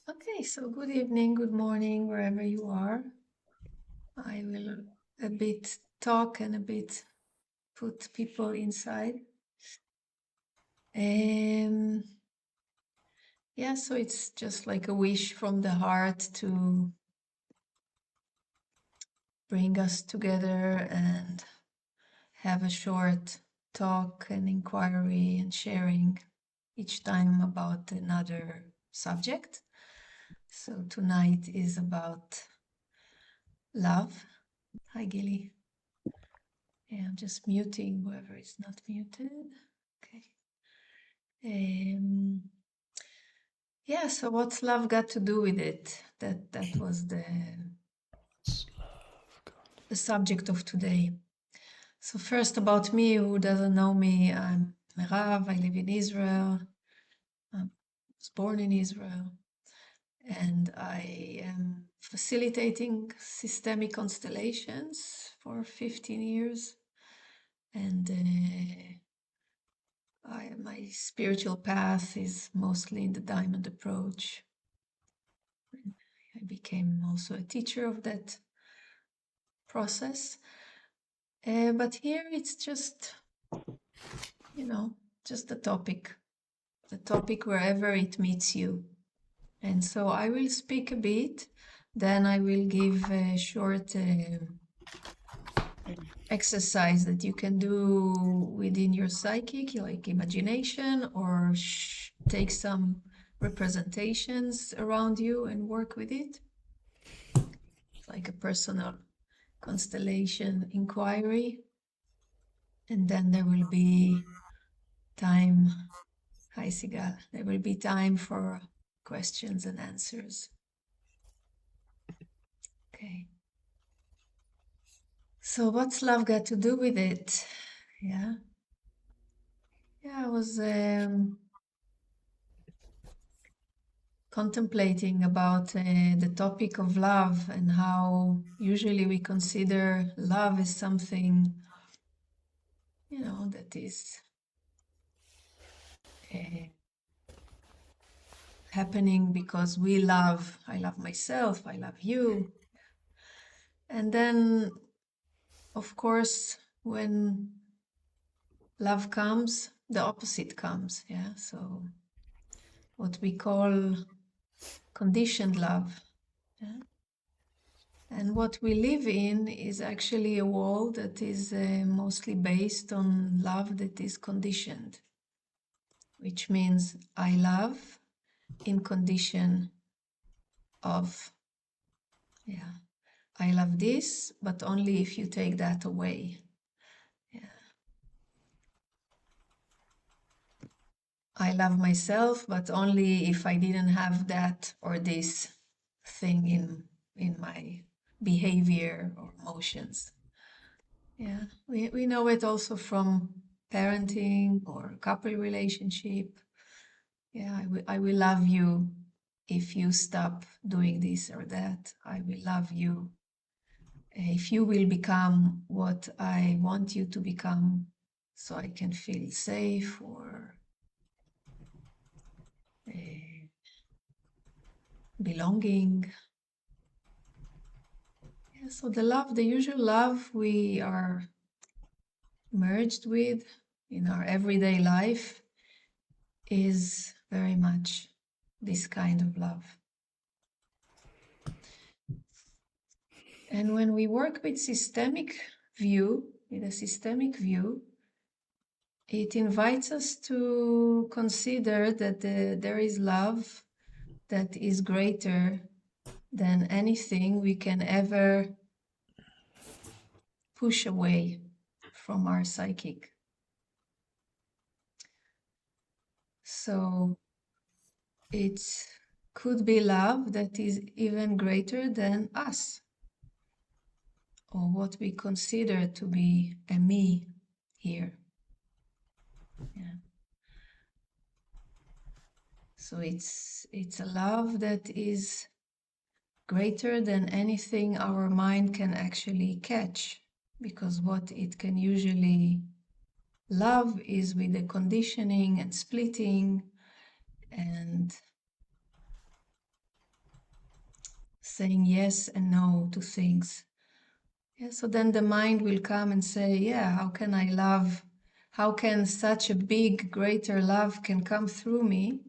Okay, so good evening, good morning, wherever you are. I will a bit talk and a bit put people inside. Yeah, so it's just like a wish from the heart to bring us together and have a short talk and inquiry and sharing each time about another subject. So tonight is about love. Hi, Gilly. Yeah, I'm just muting whoever is not muted. Okay. Yeah, so what's love got to do with it? That was the subject of today. So first about me, who doesn't know me, I'm Meirav, I live in Israel. I was born in Israel. And I am facilitating systemic constellations for 15 years. And my spiritual path is mostly in the diamond approach. I became also a teacher of that process. But here it's just, just the topic wherever it meets you. And so I will speak a bit, then I will give a short exercise that you can do within your psychic, like imagination, or take some representations around you and work with it. It's like a personal constellation inquiry. And then there will be time. Hi, Sigal. There will be time for questions and answers. Okay. So what's love got to do with it? Yeah. I was contemplating about the topic of love and how usually we consider love as something, that is happening because we love. I love myself, I love you. And then, of course, when love comes, the opposite comes. Yeah. So what we call conditioned love. Yeah? And what we live in is actually a world that is mostly based on love that is conditioned, which means I love in condition of, I love this, but only if you take that away. I love myself, but only if I didn't have that or this thing in my behavior or emotions. Yeah, we know it also from parenting or couple relationship. Yeah, I will love you if you stop doing this or that. I will love you if you will become what I want you to become, so I can feel safe or belonging. Yeah, so the usual love we are merged with in our everyday life is very much this kind of love. And when we work with a systemic view, it invites us to consider that there is love that is greater than anything we can ever push away from our psychic. So it could be love that is even greater than us, or what we consider to be a me here. Yeah. So it's a love that is greater than anything our mind can actually catch, because what it can usually love is with the conditioning and splitting and saying yes and no to things. Yeah, so then the mind will come and say, yeah, how can I love? How can such a big, greater love can come through me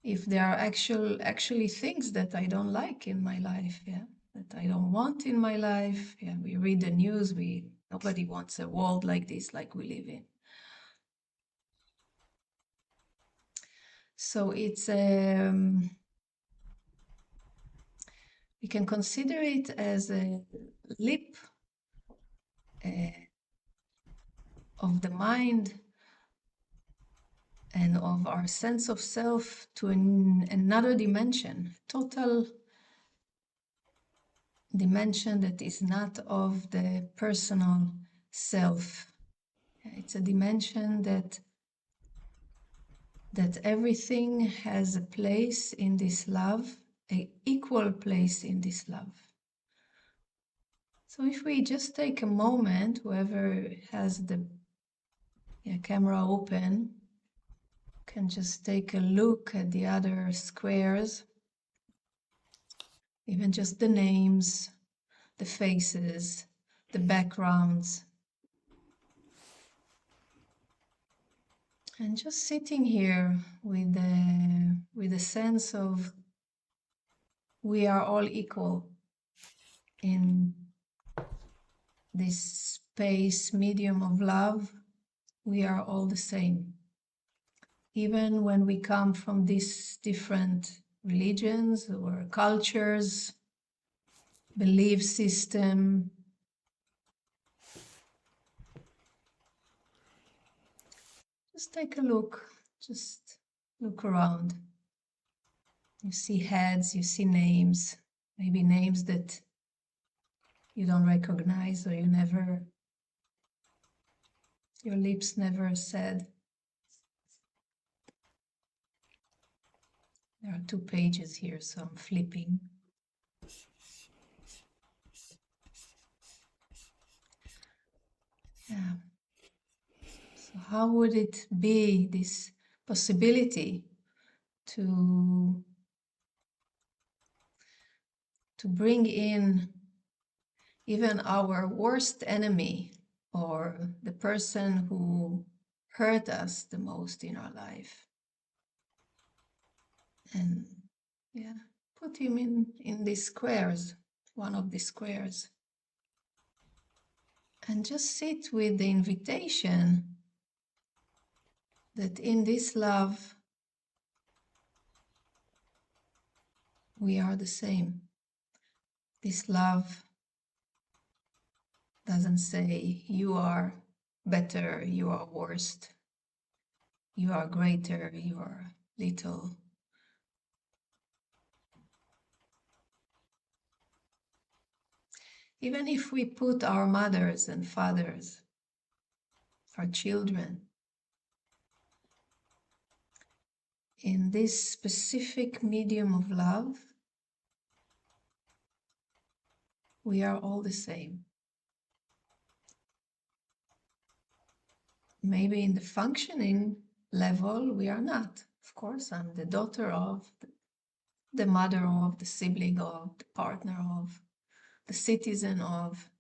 if there are actually things that I don't like in my life, yeah, that I don't want in my life. Yeah, we read the news, nobody wants a world like this, like we live in. So it's we can consider it as a leap of the mind and of our sense of self to another dimension, total dimension that is not of the personal self. It's a dimension that everything has a place in this love, an equal place in this love. So if we just take a moment, whoever has the camera open can just take a look at the other squares, even just the names, the faces, the backgrounds. And just sitting here with a sense of we are all equal in this space, medium of love. We are all the same. Even when we come from these different religions or cultures, belief system, just take a look, just look around. You see heads, you see names, maybe names that you don't recognize or your lips never said. There are 2 pages here, so I'm flipping. Yeah. So how would it be, this possibility to bring in even our worst enemy or the person who hurt us the most in our life, and put him in these squares, one of these squares, and just sit with the invitation that in this love we are the same. This love doesn't say you are better, you are worst, you are greater, you are little. Even if we put our mothers and fathers, our children, in this specific medium of love, we are all the same. Maybe in the functioning level, we are not. Of course, I'm the daughter of, the mother of, the sibling of, the partner of, the citizen of.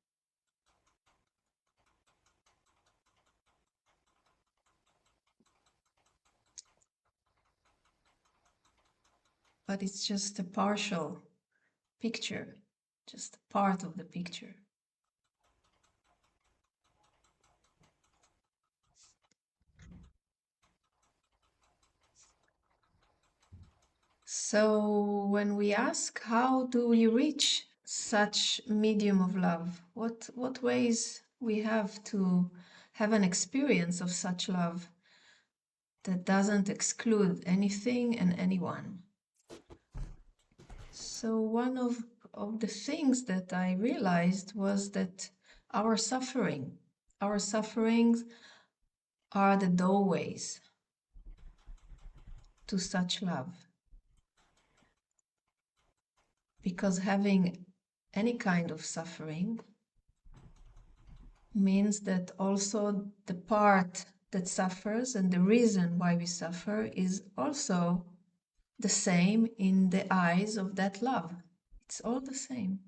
But it's just a partial picture, just a part of the picture. So when we ask, how do we reach such medium of love? What ways we have to have an experience of such love that doesn't exclude anything and anyone? So one of the things that I realized was that our sufferings are the doorways to such love. Because having any kind of suffering means that also the part that suffers and the reason why we suffer is also the same in the eyes of that love. It's all the same.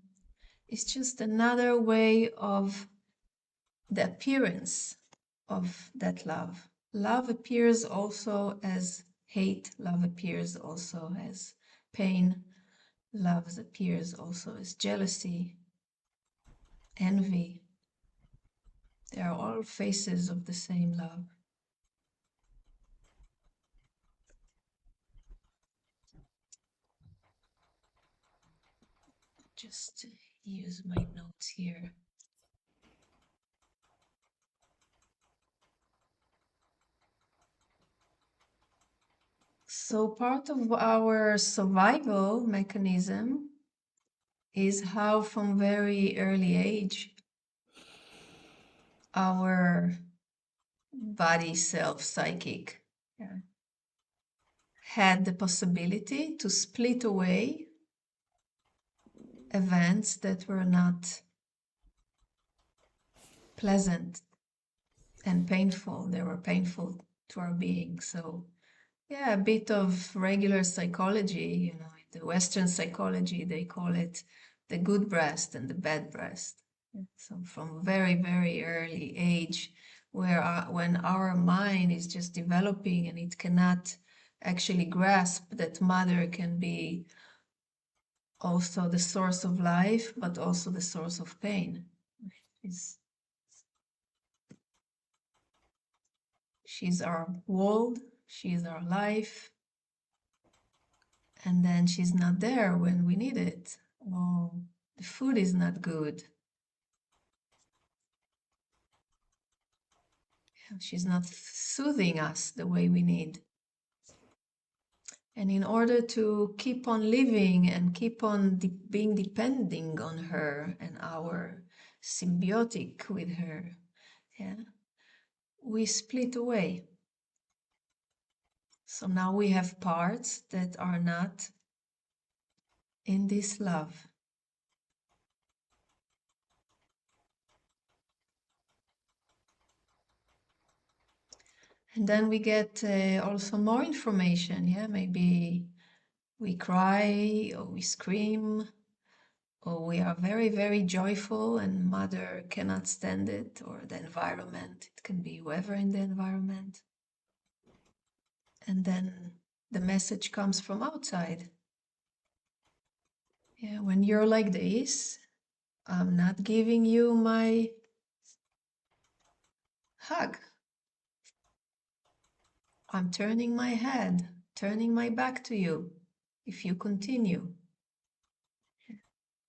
It's just another way of the appearance of that love. Love appears also as hate. Love appears also as pain. Love appears also as jealousy, envy. They are all faces of the same love. Just use my notes here. So part of our survival mechanism is how from very early age our body, self, psychic had the possibility to split away events that were not pleasant and painful. They were painful to our being. So yeah, a bit of regular psychology, in the Western psychology, they call it the good breast and the bad breast. So from very, very early age, when our mind is just developing and it cannot actually grasp that mother can be also the source of life, but also the source of pain. She's our world, she's our life, and then she's not there when we need it. Oh, the food is not good. She's not soothing us the way we need. And in order to keep on living and keep on being depending on her and our symbiotic with her, we split away. So now we have parts that are not in this love. And then we get also more information. Maybe we cry or we scream or we are very, very joyful and mother cannot stand it, or the environment. It can be whoever in the environment. And then the message comes from outside. When you're like this, I'm not giving you my hug. I'm turning my head, turning my back to you if you continue.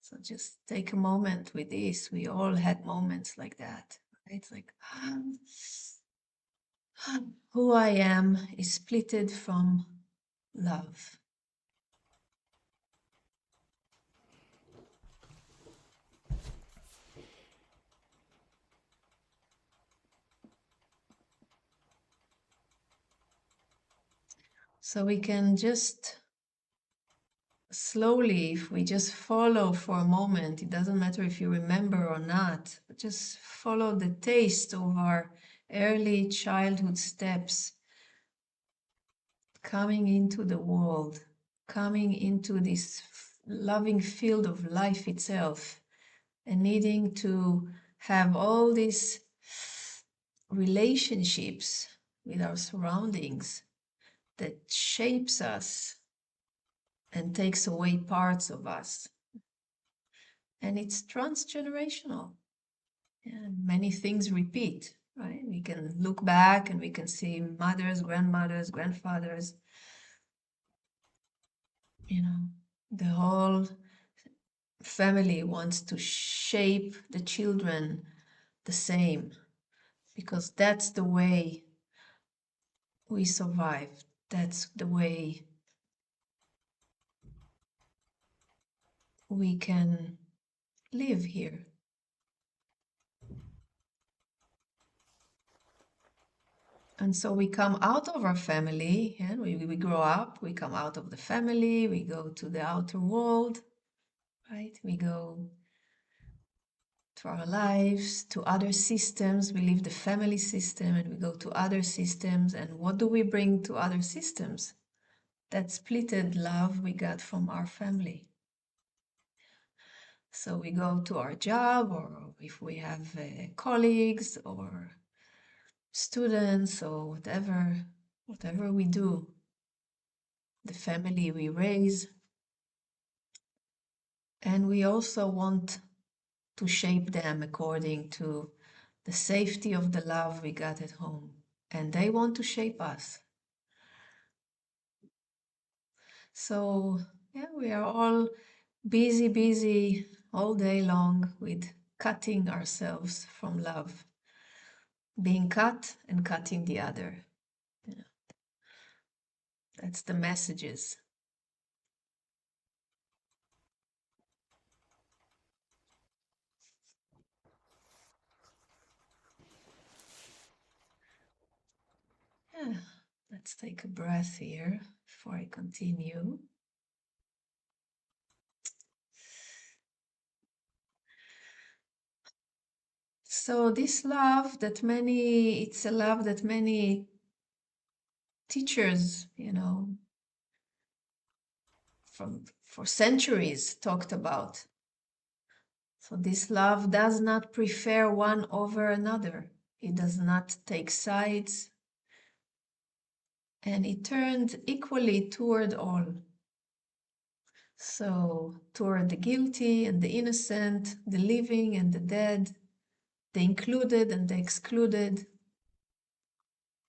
So just take a moment with this. We all had moments like that. Right? It's like, who I am is splitted from love. So we can just slowly, if we just follow for a moment, it doesn't matter if you remember or not, but just follow the taste of our early childhood steps, coming into the world, coming into this loving field of life itself, and needing to have all these relationships with our surroundings that shapes us and takes away parts of us. And it's transgenerational. And many things repeat, right? We can look back and we can see mothers, grandmothers, grandfathers, the whole family wants to shape the children the same, because that's the way we survive. That's the way we can live here. And so we come out of our family, we grow up, we come out of the family, we go to the outer world, right? We go to our lives, to other systems. We leave the family system and we go to other systems. And what do we bring to other systems? That splitted love we got from our family. So we go to our job, or if we have colleagues or students or whatever we do, the family we raise. And we also want to shape them according to the safety of the love we got at home. And they want to shape us. So, yeah, we are all busy all day long with cutting ourselves from love, being cut and cutting the other. Yeah, that's the messages. Yeah, let's take a breath here before I continue. So this love that it's a love that many teachers, for centuries talked about. So this love does not prefer one over another. It does not take sides, and it turned equally toward all. So toward the guilty and the innocent, the living and the dead, the included and the excluded.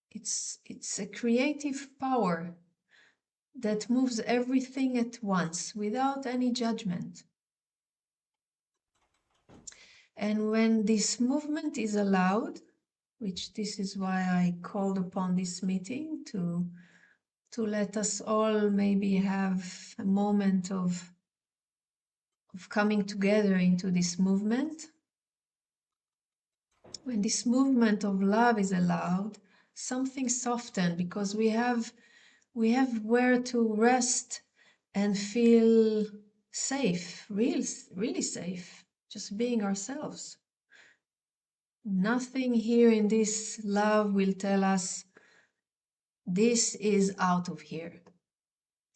It's a creative power that moves everything at once without any judgment. And when this movement is allowed, which this is why I called upon this meeting to let us all maybe have a moment of coming together into this movement. When this movement of love is allowed, something softens because we have where to rest and feel safe, really safe, just being ourselves. Nothing here in this love will tell us this is out of here.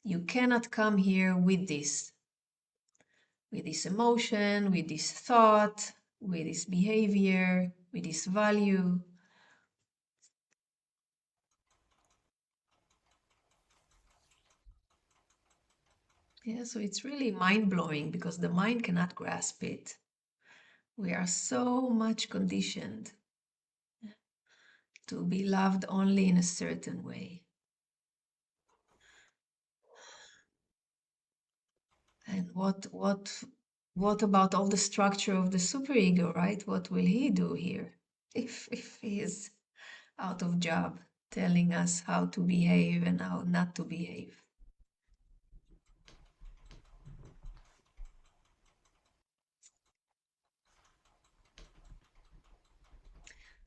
You cannot come here with this emotion, with this thought, with this behavior, with this value. Yeah, so it's really mind-blowing because the mind cannot grasp it. We are so much conditioned to be loved only in a certain way. And what about all the structure of the superego, right? What will he do here if he is out of job, telling us how to behave and how not to behave?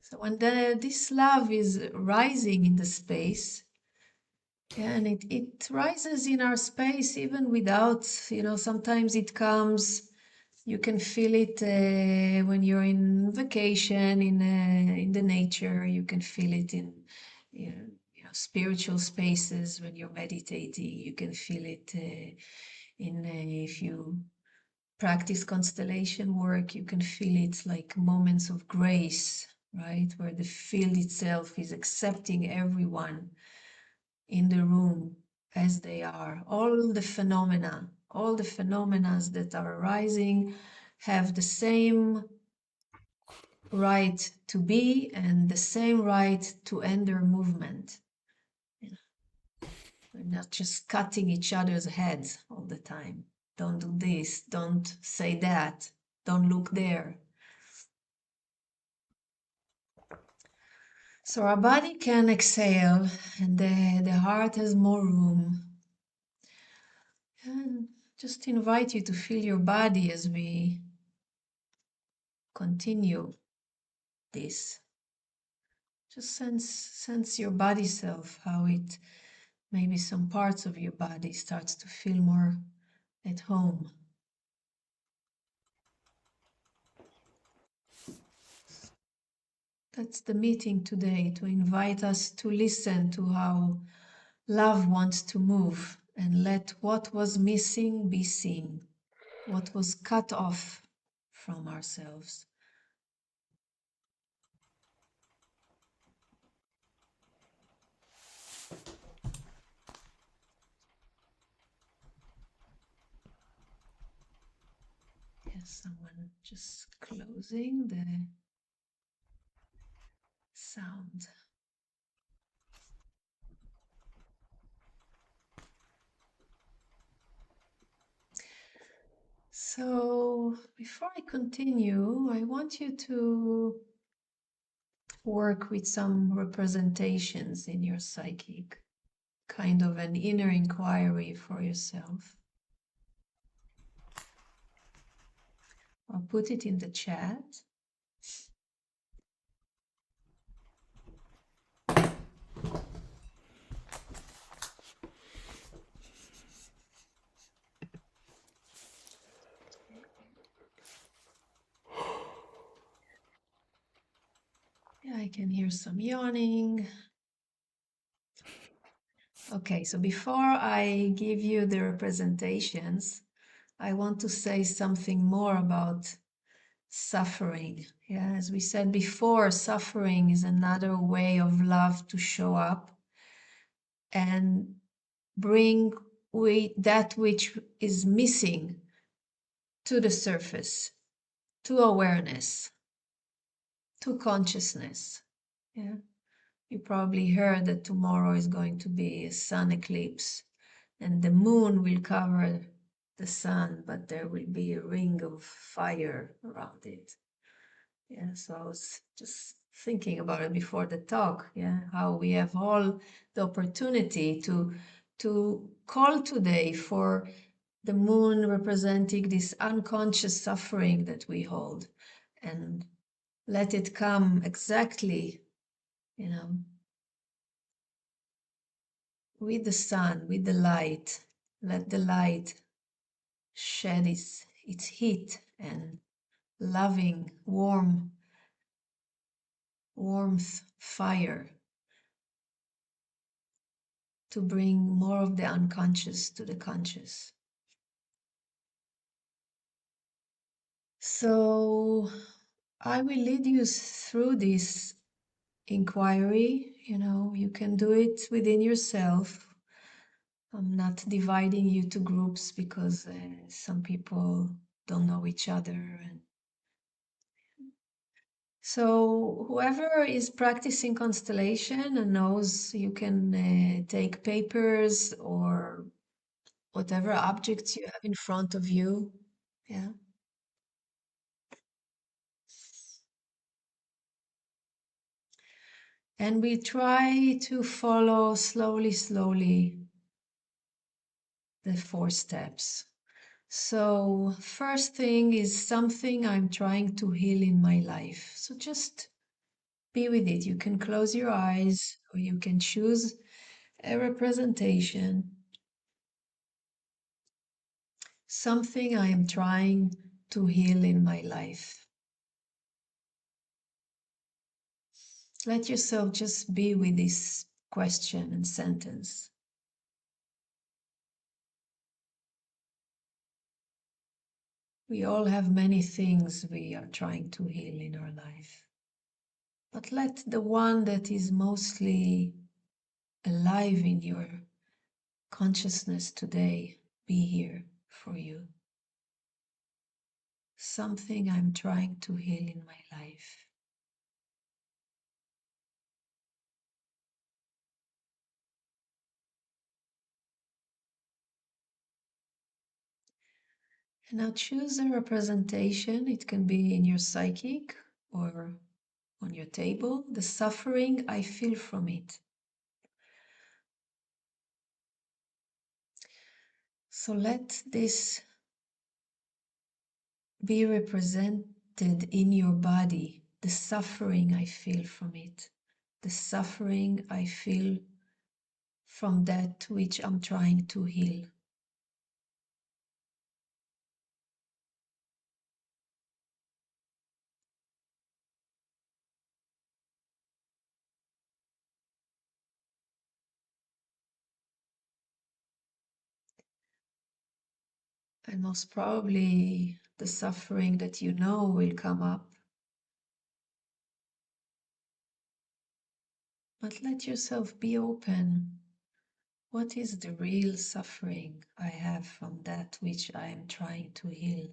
So when this love is rising in the space, and it rises in our space even without, sometimes it comes, you can feel it when you're in vacation, in the nature, you can feel it in spiritual spaces when you're meditating, you can feel it if you practice constellation work, you can feel it like moments of grace, right? Where the field itself is accepting everyone in the room as they are. All the phenomena that are arising have the same right to be and the same right to end their movement. We're not just cutting each other's heads all the time. Don't do this, don't say that, don't look there. So our body can exhale and the heart has more room. And just invite you to feel your body as we continue this. Just sense your body self, how it, maybe some parts of your body starts to feel more at home. That's the meeting today, to invite us to listen to how love wants to move and let what was missing be seen. what was cut off from ourselves. Yes, someone just closing the sound. So before I continue, I want you to work with some representations in your psychic, kind of an inner inquiry for yourself. I'll put it in the chat. Yeah, I can hear some yawning. Okay, so before I give you the representations, I want to say something more about suffering. Yeah, as we said before, suffering is another way of love to show up and bring that which is missing to the surface, to awareness, to consciousness. Yeah. You probably heard that tomorrow is going to be a sun eclipse and the moon will cover the sun, but there will be a ring of fire around it. Yeah, so I was just thinking about it before the talk, yeah, how we have all the opportunity to call today for the moon representing this unconscious suffering that we hold and let it come exactly, you know, with the sun, with the light. Let the light shed its heat and loving, warmth, fire to bring more of the unconscious to the conscious. So I will lead you through this inquiry. You know, you can do it within yourself. I'm not dividing you to groups because some people don't know each other. And so whoever is practicing constellation and knows you can take papers or whatever objects you have in front of you. Yeah. And we try to follow slowly the 4 steps. So first thing is something I'm trying to heal in my life. So just be with it. You can close your eyes or you can choose a representation. Something I am trying to heal in my life. Let yourself just be with this question and sentence. We all have many things we are trying to heal in our life. But let the one that is mostly alive in your consciousness today be here for you. Something I'm trying to heal in my life. And now choose a representation. It can be in your psychic or on your table. The suffering I feel from it. So let this be represented in your body. The suffering I feel from it. The suffering I feel from that which I'm trying to heal. And most probably the suffering that you know will come up. But let yourself be open. What is the real suffering I have from that which I am trying to heal?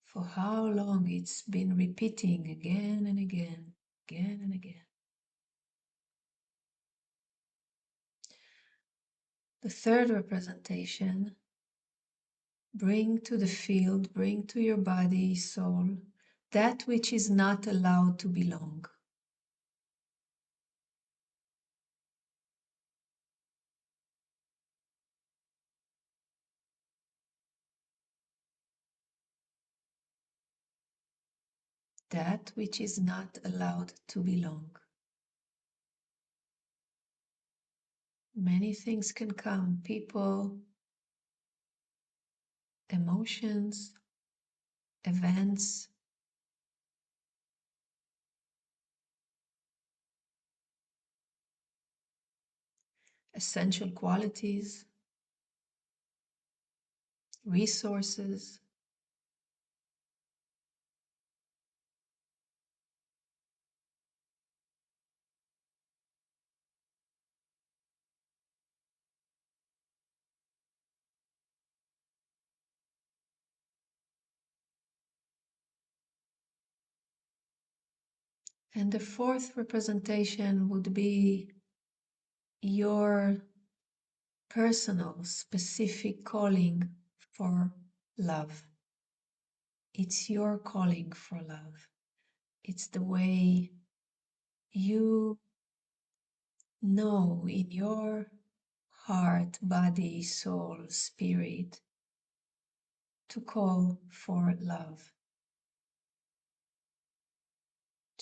For how long it's been repeating again and again, again and again. The third representation, bring to the field, bring to your body, soul, that which is not allowed to belong. That which is not allowed to belong. Many things can come, people, emotions, events, essential qualities, resources. And the fourth representation would be your personal, specific calling for love. It's your calling for love. It's the way you know in your heart, body, soul, spirit to call for love.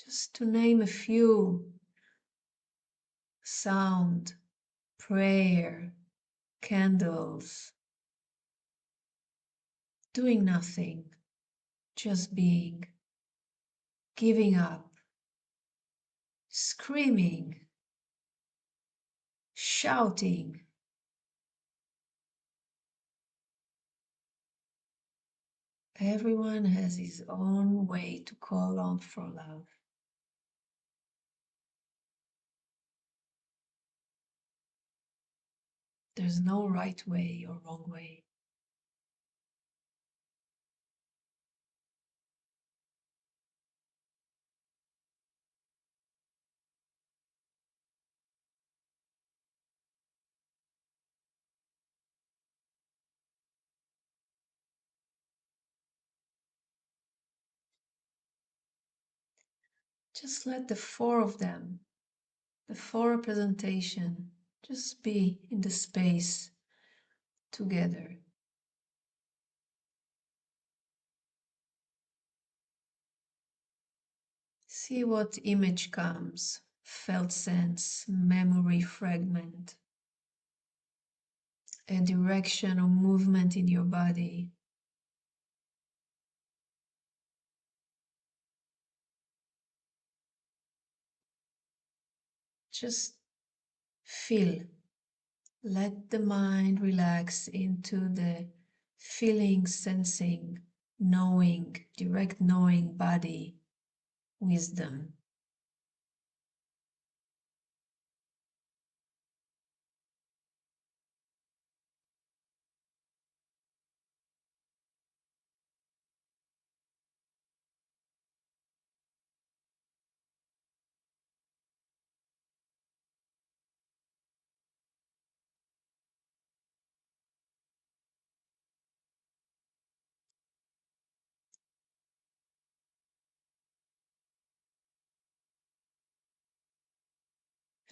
Just to name a few: sound, prayer, candles, doing nothing, just being, giving up, screaming, shouting. Everyone has his own way to call on for love. There's no right way or wrong way. Just let the four of them, the four representation, just be in the space together. See what image comes, felt sense, memory fragment, a direction or movement in your body. Just feel. Let the mind relax into the feeling, sensing, knowing, direct knowing body, wisdom.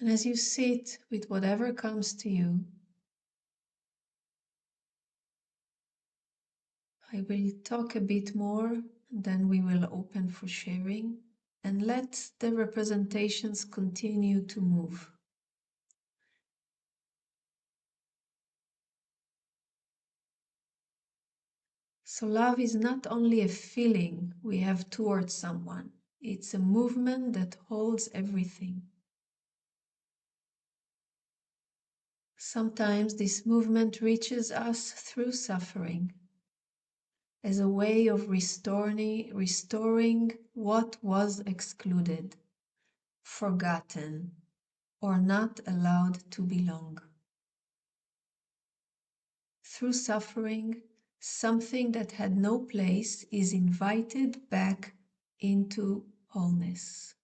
And as you sit with whatever comes to you, I will talk a bit more, then we will open for sharing, and let the representations continue to move. So love is not only a feeling we have towards someone. It's a movement that holds everything. Sometimes this movement reaches us through suffering as a way of restoring what was excluded, forgotten, or not allowed to belong. Through suffering, something that had no place is invited back into wholeness.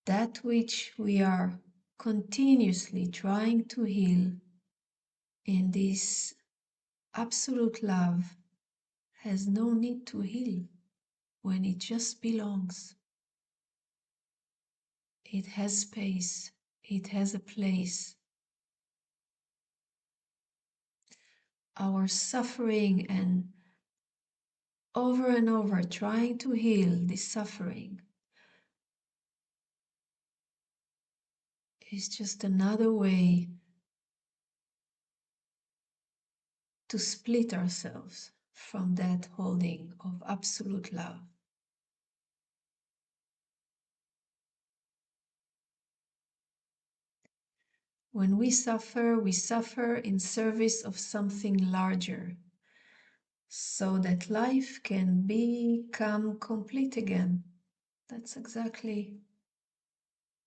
That which we are continuously trying to heal in this absolute love has no need to heal when it just belongs. It has space, it has a place. Our suffering and over trying to heal this suffering is just another way to split ourselves from that holding of absolute love. When we suffer in service of something larger, so that life can become complete again. That's exactly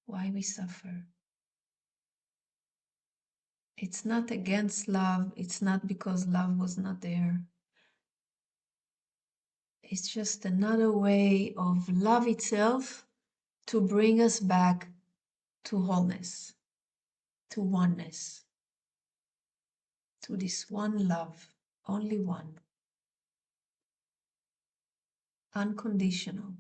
why we suffer. It's not against love, it's not because love was not there. It's just another way of love itself to bring us back to wholeness, to oneness, to this one love, only one, unconditional.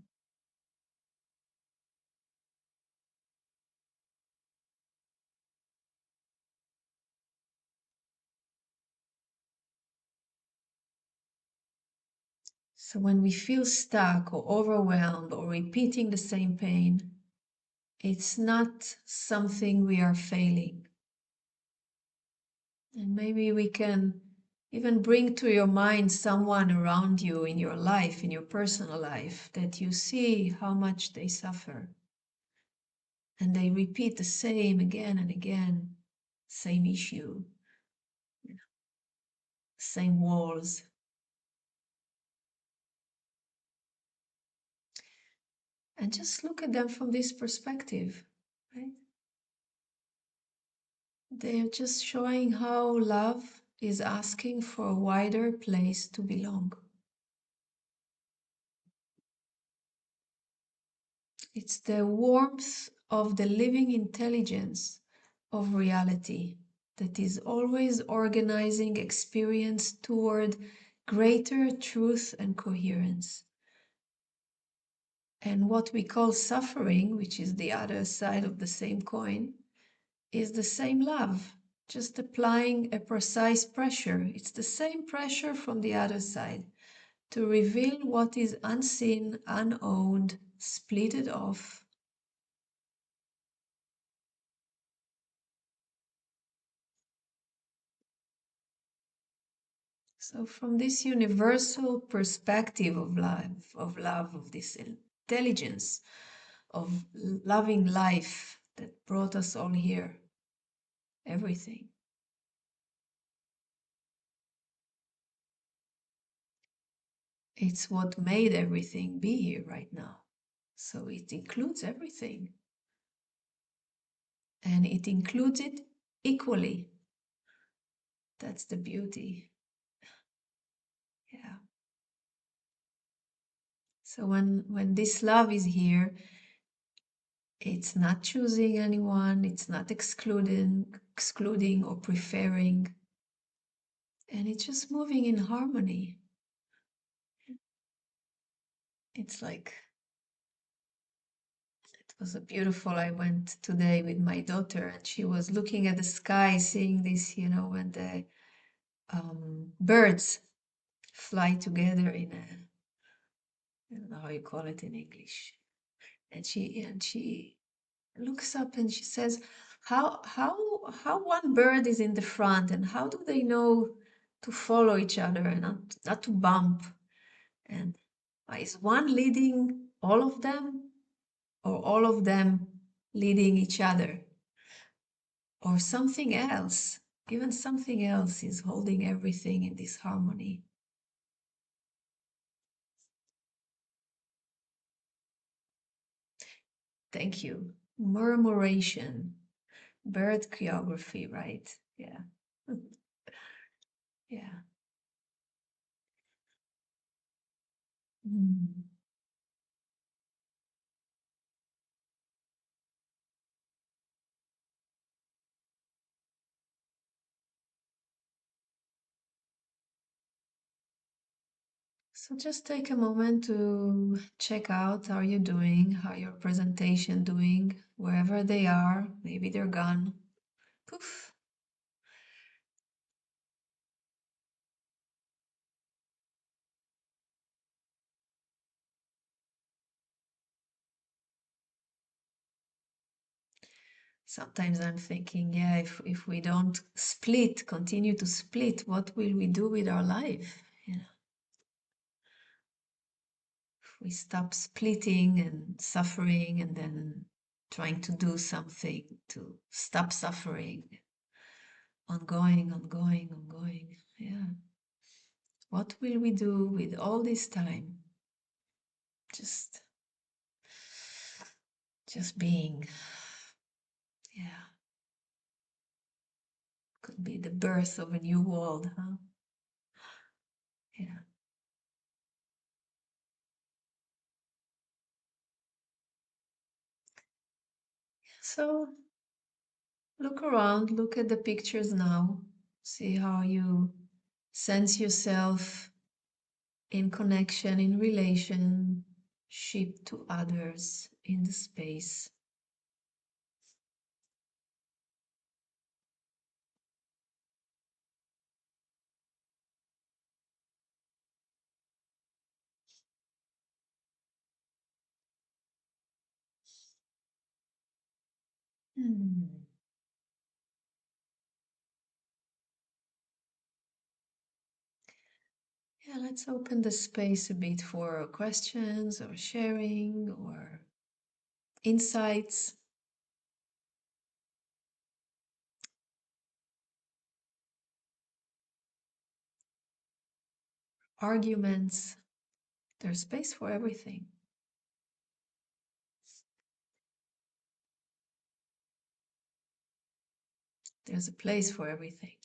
So when we feel stuck or overwhelmed or repeating the same pain, it's not something we are failing. And maybe we can even bring to your mind someone around you in your life, in your personal life, that you see how much they suffer. And they repeat the same again and again, same issue, same walls. And just look at them from this perspective, right? They're just showing how love is asking for a wider place to belong. It's the warmth of the living intelligence of reality that is always organizing experience toward greater truth and coherence. And what we call suffering, which is the other side of the same coin, is the same love, just applying a precise pressure. It's the same pressure from the other side to reveal what is unseen, unowned, splitted off. So from this universal perspective of love, of this intelligence, of loving life that brought us all here, everything. It's what made everything be here right now. So it includes everything. And it includes it equally. That's the beauty. Yeah. So when this love is here, it's not choosing anyone, it's not excluding or preferring. And it's just moving in harmony. It's like, it was a beautiful, I went today with my daughter and she was looking at the sky, seeing this, when the birds fly together in a, I don't know how you call it in English. And she looks up and she says, how one bird is in the front and how do they know to follow each other and not to bump. And is one leading all of them, or all of them leading each other, or something else? Even something else is holding everything in this harmony. Thank you. Murmuration, bird choreography, right? Yeah. Yeah. Mm. So just take a moment to check out how you're doing, how your presentation doing, wherever they are. Maybe they're gone. Poof. Sometimes I'm thinking, yeah, if we don't split, continue to split, what will we do with our life? You know, if we stop splitting and suffering and then trying to do something to stop suffering, ongoing, ongoing, ongoing. Yeah. What will we do with all this time? Just being. Yeah. Could be the birth of a new world, huh? Yeah. So look around, look at the pictures now, see how you sense yourself in connection, in relationship to others in the space. Hmm. Yeah, let's open the space a bit for questions or sharing or insights. Arguments. There's space for everything. There's a place for everything.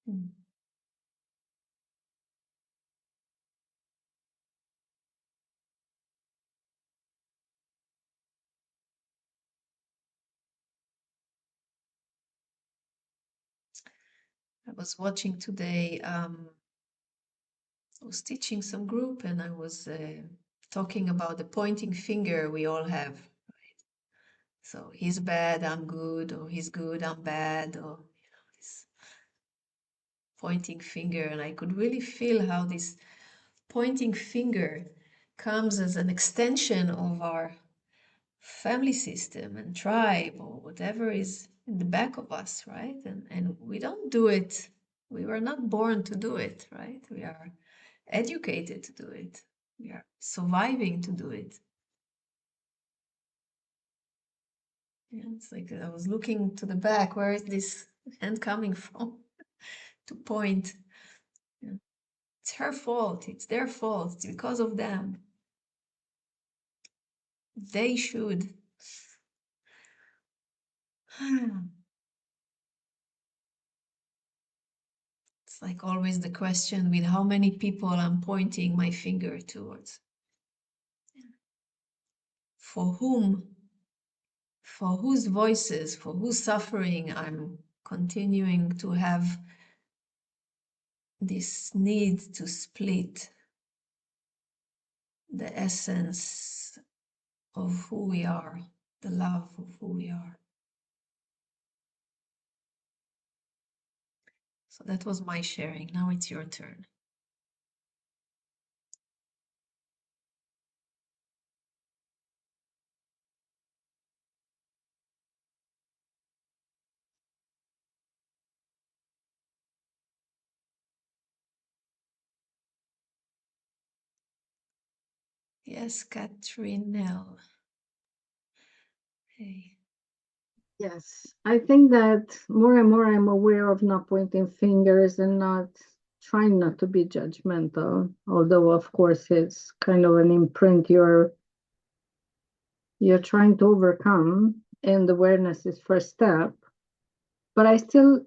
Hmm. I was watching today, I was teaching some group and I was talking about the pointing finger we all have. So he's bad, I'm good, or he's good, I'm bad, or this pointing finger. And I could really feel how this pointing finger comes as an extension of our family system and tribe or whatever is in the back of us, right? And we don't do it. We were not born to do it, right? We are educated to do it. We are surviving to do it. Yeah, it's like I was looking to the back. Where is this hand coming from? To point. Yeah. It's her fault. It's their fault. It's because of them. They should. It's like always the question with how many people I'm pointing my finger towards. For whom? For whose voices, for whose suffering I'm continuing to have this need to split the essence of who we are, the love of who we are. So that was my sharing. Now it's your turn. Yes, Catherine Nell. Hey. Yes, I think that more and more I'm aware of not pointing fingers and not trying not to be judgmental. Although, of course, it's kind of an imprint you're trying to overcome, and awareness is first step. But I still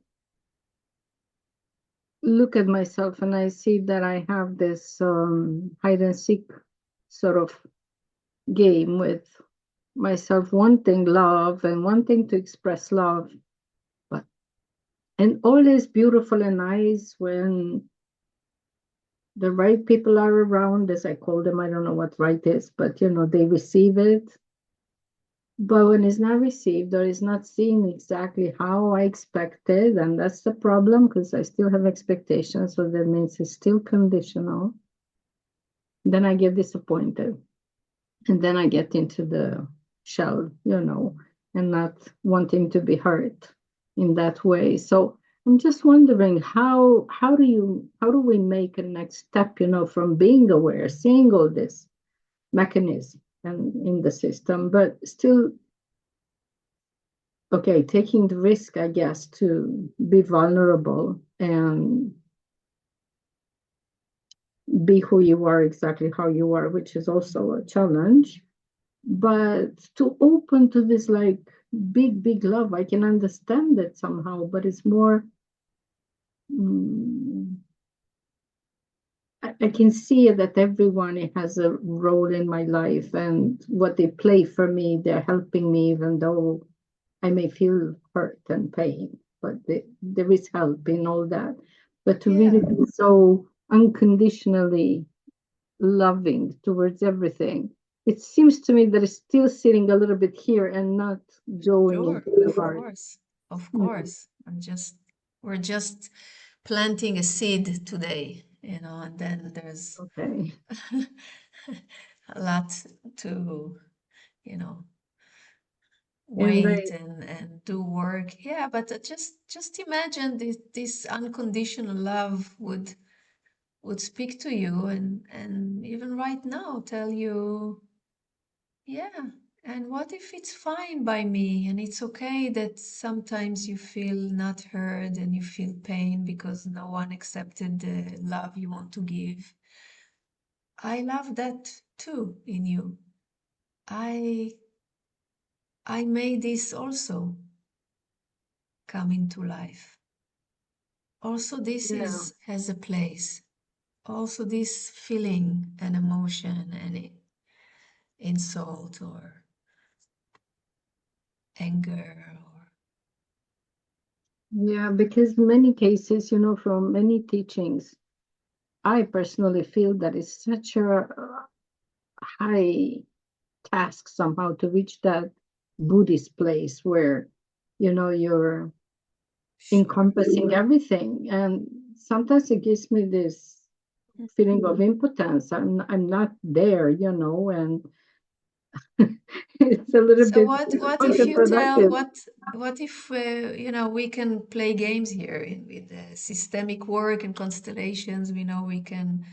look at myself and I see that I have this hide and seek sort of game with myself wanting love and wanting to express love. But and all is beautiful and nice when the right people are around, as I call them. I don't know what right is, but they receive it. But when it's not received or is not seen exactly how I expected, and that's the problem because I still have expectations, so that means it's still conditional, then I get disappointed. And then I get into the shell, and not wanting to be hurt in that way. So I'm just wondering how do we make a next step, from being aware, seeing all this mechanism and in the system, but still okay, taking the risk, I guess, to be vulnerable and be who you are, exactly how you are, which is also a challenge. But to open to this like big love, I can understand it somehow, but it's more, mm, I can see that everyone has a role in my life, and what they play for me, they're helping me, even though I may feel hurt and pain, but there is help in all that. But to really Yeah, be so unconditionally loving towards everything, it seems to me that it's still sitting a little bit here and not going sure, into the of heart. course, of Mm, course. We're just planting a seed today, and then there's okay. a lot to, you know, And wait and do work. Yeah, but just imagine this unconditional love would speak to you and even right now tell you, yeah, and what if it's fine by me and it's okay that sometimes you feel not heard and you feel pain because no one accepted the love you want to give. I love that too in you. I I made this also come into life. Also this yeah, is has a place. Also this feeling and emotion and insult or anger or yeah, because many cases, from many teachings, I personally feel that it's such a high task somehow to reach that Buddhist place where, you're sure. encompassing everything. And sometimes it gives me this feeling of impotence. I'm not there, and it's a little So bit what if you tell counterproductive. what if we can play games here with systemic work and constellations? We know we can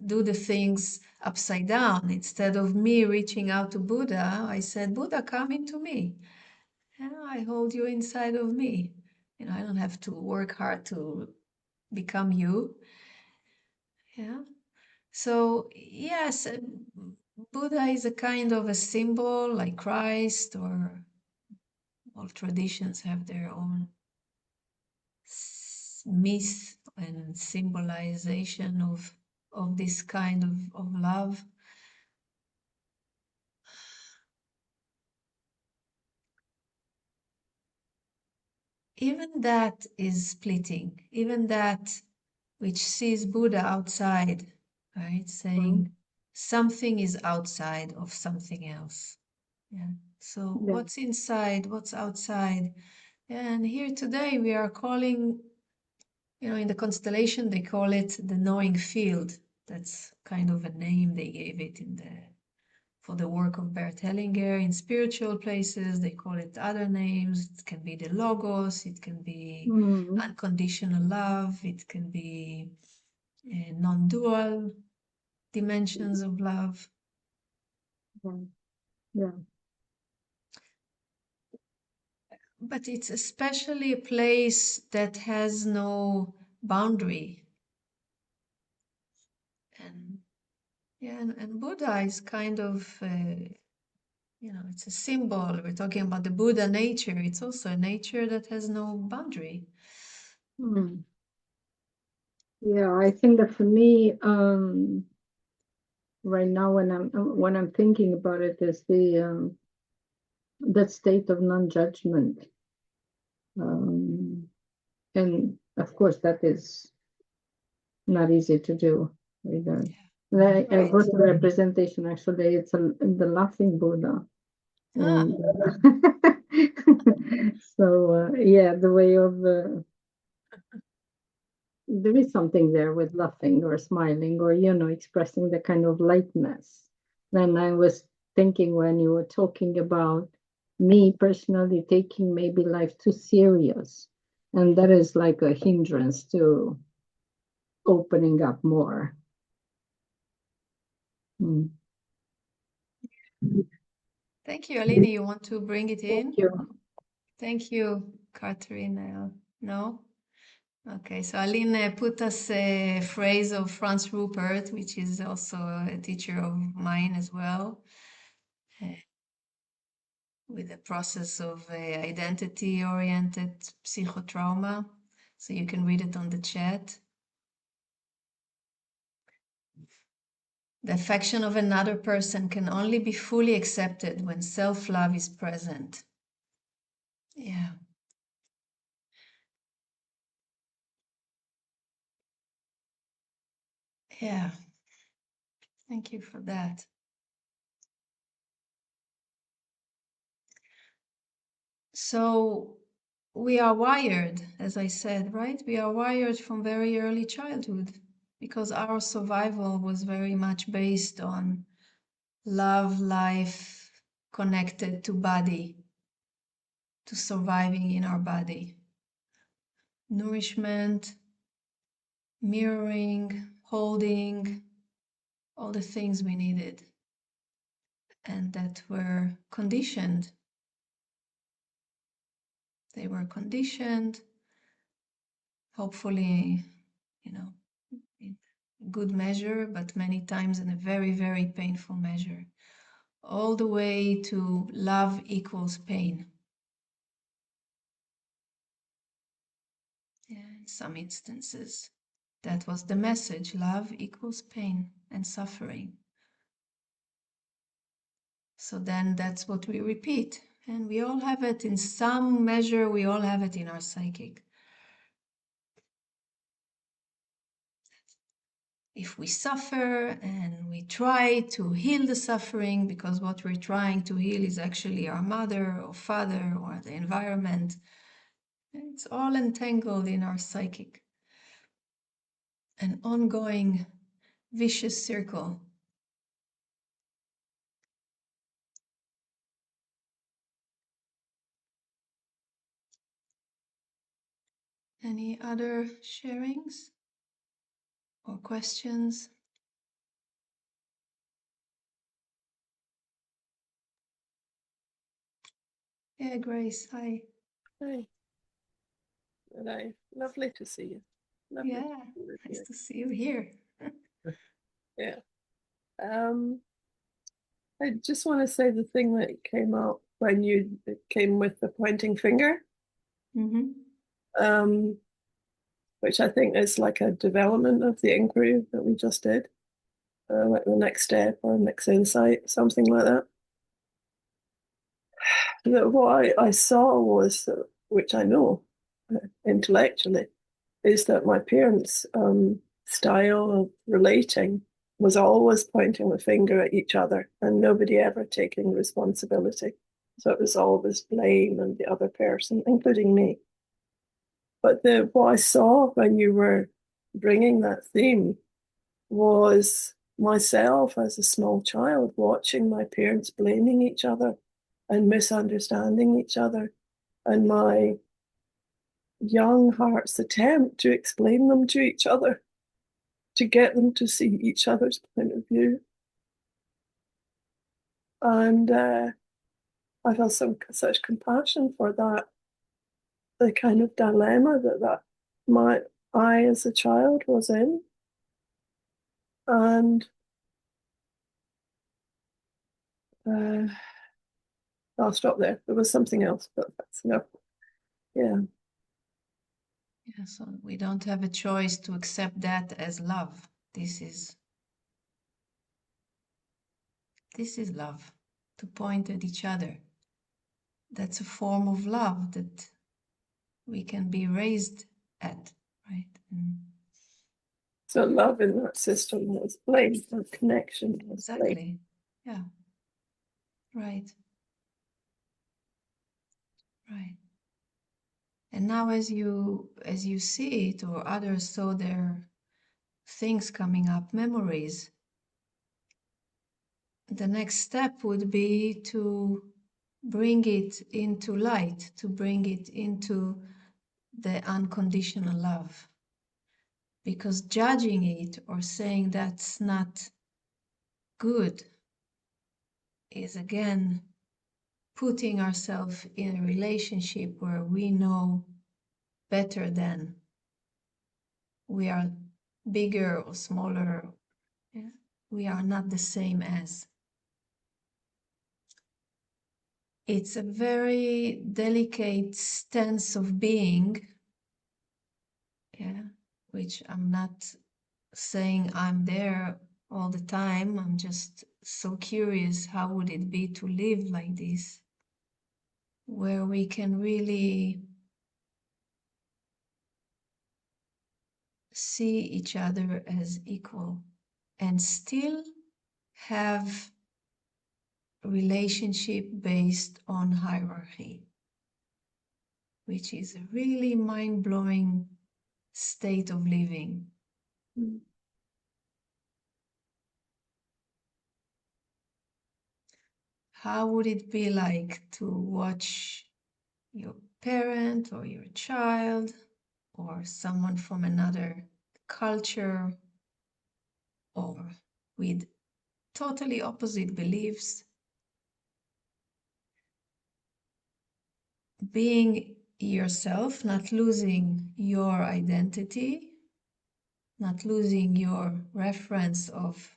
do the things upside down. Instead of me reaching out to Buddha, I said, Buddha, come into me. I hold you inside of me. I don't have to work hard to become you. Yeah. So yes, Buddha is a kind of a symbol like Christ, or all traditions have their own myth and symbolization of this kind of love. Even that is splitting, even that which sees Buddha outside, right? Mm, Saying something is outside of something else. Yeah. So yeah. what's inside, what's outside? And here today we are calling, in the constellation, they call it the knowing field. That's kind of a name they gave it for the work of Bert Hellinger. In spiritual places, they call it other names. It can be the logos, it can be Mm, unconditional love, it can be non-dual dimensions of love. Yeah. But it's especially a place that has no boundary. And yeah, and Buddha is kind of, it's a symbol. We're talking about the Buddha nature. It's also a nature that has no boundary. Mm. Yeah, I think that for me, right now when I'm thinking about it, is that state of non-judgment, and of course that is not easy to do either. I Right. wrote a representation actually. It's the laughing Buddha, Ah, and so yeah, the way of there is something there with laughing or smiling or expressing the kind of lightness. Then I was thinking when you were talking about me personally taking maybe life too serious, and that is like a hindrance to opening up more. Mm. thank you, Aline. You want to bring it Thank in? you. Thank you, Catherine. No? Okay, so Aline put us a phrase of Franz Rupert, which is also a teacher of mine as well, uh, with the process of identity-oriented psychotrauma. So you can read it on the chat. The affection of another person can only be fully accepted when self-love is present. Yeah. Yeah. Thank you for that. So we are wired, as I said, right? We are wired from very early childhood because our survival was very much based on love, life connected to body, to surviving in our body. Nourishment, mirroring, holding, all the things we needed and that were conditioned. They were conditioned, hopefully, in good measure, but many times in a very, very painful measure, all the way to love equals pain. Yeah, in some instances, that was the message: love equals pain and suffering. So then that's what we repeat. And we all have it in some measure, we all have it in our psychic. If we suffer and we try to heal the suffering, because what we're trying to heal is actually our mother or father or the environment, it's all entangled in our psychic. An ongoing vicious circle. Any other sharings or questions? Yeah, Grace, hi. Hi. Hello. Lovely to see you. Lovely Yeah, to see you nice here. to see you here. Yeah. I just want to say the thing that came up when you came with the pointing finger, um, which I think is like a development of the inquiry that we just did, like the next step or next insight, something like that. That what I saw was, which I know intellectually, is that my parents' style of relating was always pointing the finger at each other and nobody ever taking responsibility. So it was always blame and the other person, including me. But what I saw when you were bringing that theme was myself as a small child watching my parents blaming each other and misunderstanding each other, and my young heart's attempt to explain them to each other, to get them to see each other's point of view. And I felt such compassion for that, the kind of dilemma that I as a child was in. And I'll stop there. There was something else, but that's enough. Yeah. Yeah, so we don't have a choice to accept that as love. This is love, to point at each other. That's a form of love that we can be raised at, right? So love in that system was blame, or connection was blame. Exactly. Yeah. Right. Right. And now as you see it, or others saw their things coming up, memories, the next step would be to bring it into light, to bring it into the unconditional love. Because judging it or saying that's not good is again putting ourselves in a relationship where we know better than, we are bigger or smaller. Yeah? We are not the same as. It's a very delicate stance of being, yeah, which I'm not saying I'm there all the time. I'm just so curious, how would it be to live like this, where we can really see each other as equal and still have relationship based on hierarchy, which is a really mind-blowing state of living. Mm. How would it be like to watch your parent or your child or someone from another culture or with totally opposite beliefs being yourself, not losing your identity, not losing your reference of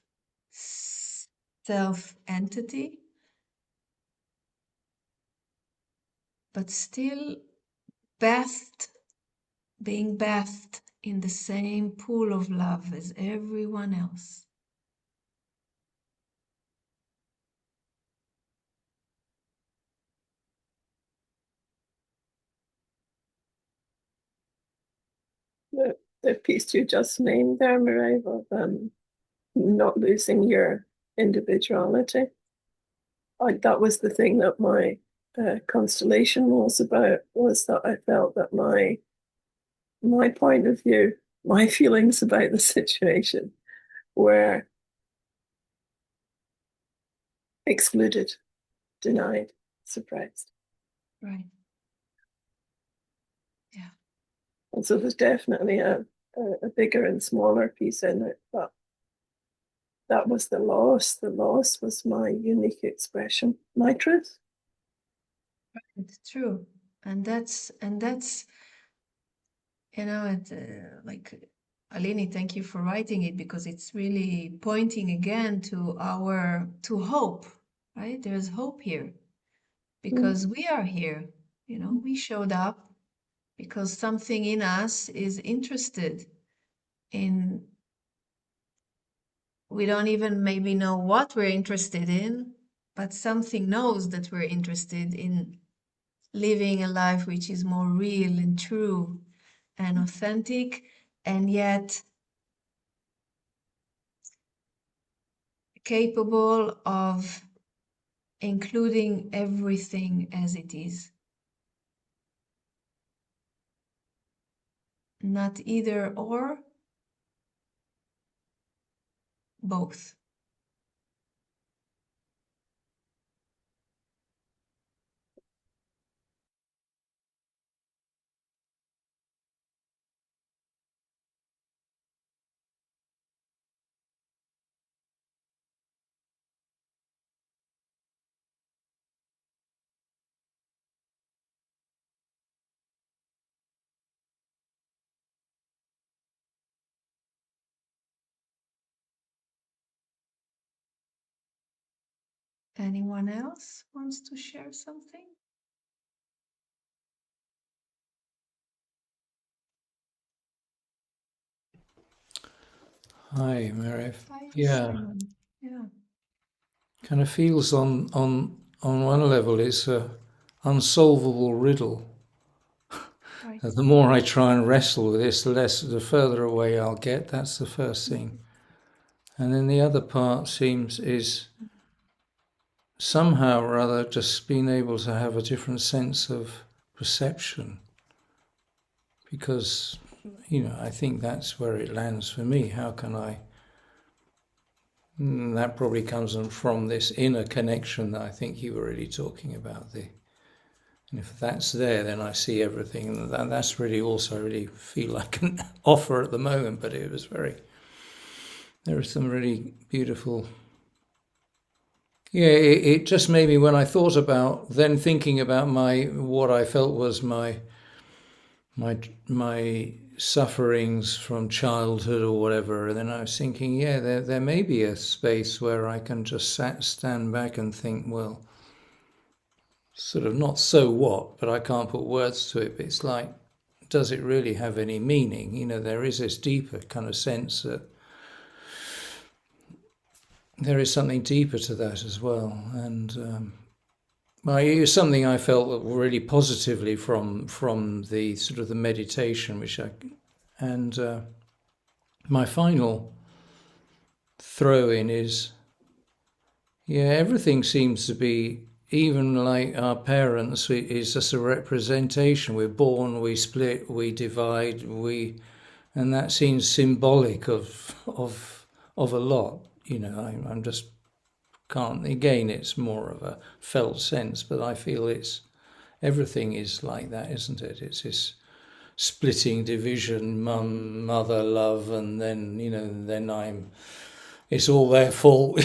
self-entity, but still being bathed in the same pool of love as everyone else. The piece you just named there, Meirav, of not losing your individuality. That was the thing that my constellation was about, was that I felt that my point of view, my feelings about the situation were excluded, denied, suppressed. Right. Yeah. And so there's definitely a bigger and smaller piece in it, but that was the loss. The loss was my unique expression, my truth. It's true. And that's like, Alini, thank you for writing it, because it's really pointing again to hope, right? There's hope here because we are here, we showed up because something in us is interested in, we don't even maybe know what we're interested in, but something knows that we're interested in living a life which is more real and true and authentic, and yet capable of including everything as it is. Not either or, both. Anyone else wants to share something? Hi, Meirav. Hi, Yeah, Simon. Yeah. kind of feels on one level it's a unsolvable riddle. Right. The more I try and wrestle with this, the further away I'll get. That's the first thing. And then the other part is somehow or other just being able to have a different sense of perception. Because, I think that's where it lands for me. How can I? That probably comes from this inner connection that I think you were really talking about. And if that's there, then I see everything. And that's really also I really feel like an offer at the moment. But there are some really beautiful. Yeah, it just made me when I thought about then thinking about what I felt was my sufferings from childhood or whatever, and then I was thinking, yeah, there may be a space where I can just stand back and think, well, sort of not so what, but I can't put words to it. But it's like, does it really have any meaning? There is this deeper kind of sense that there is something deeper to that as well, and. It was something I felt really positively from the sort of the meditation, and my final throw in is, yeah, everything seems to be, even like our parents, is just a representation. We're born, we split, we divide, and that seems symbolic of a lot. I'm just can't. Again, it's more of a felt sense, but I feel everything is like that, isn't it? It's this splitting, division, mum, mother, love, and then it's all their fault,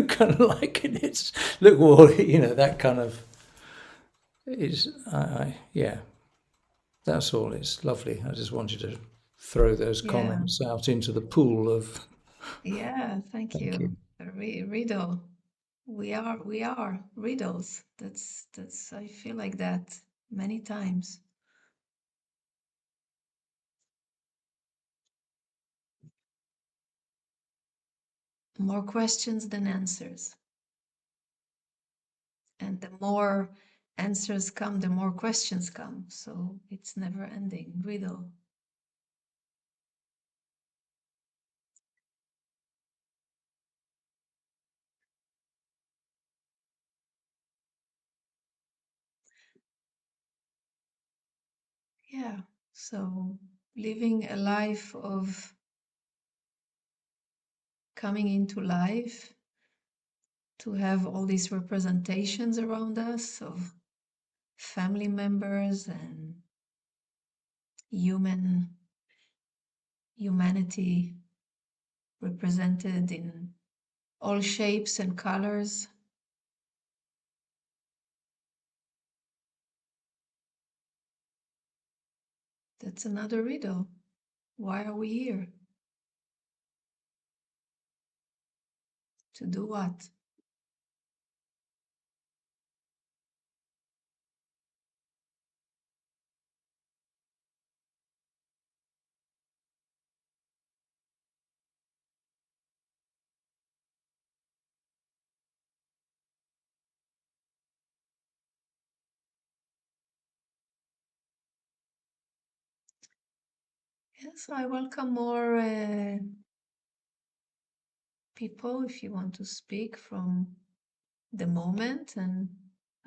kind of like, and it's look, well, that kind of is, yeah, that's all. It's lovely. I just wanted to throw those Yeah. comments out into the pool of. Yeah. Thank Thank you. you. A riddle. We are riddles. That's I feel like that many times. More questions than answers. And the more answers come, the more questions come. So it's never ending riddle. Yeah. So living a life of coming into life to have all these representations around us of family members and humanity represented in all shapes and colors. That's another riddle. Why are we here? To do what? Yes, I welcome more people if you want to speak from the moment, and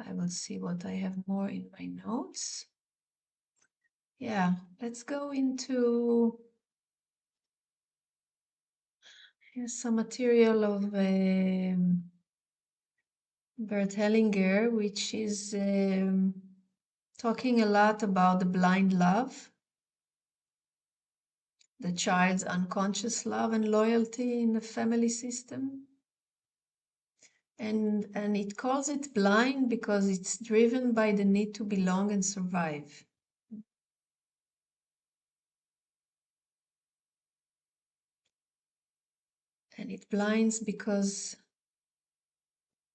I will see what I have more in my notes. Yeah, let's go into some material of Bert Hellinger, which is talking a lot about the blind love, the child's unconscious love and loyalty in the family system. And it calls it blind because it's driven by the need to belong and survive. And it blinds because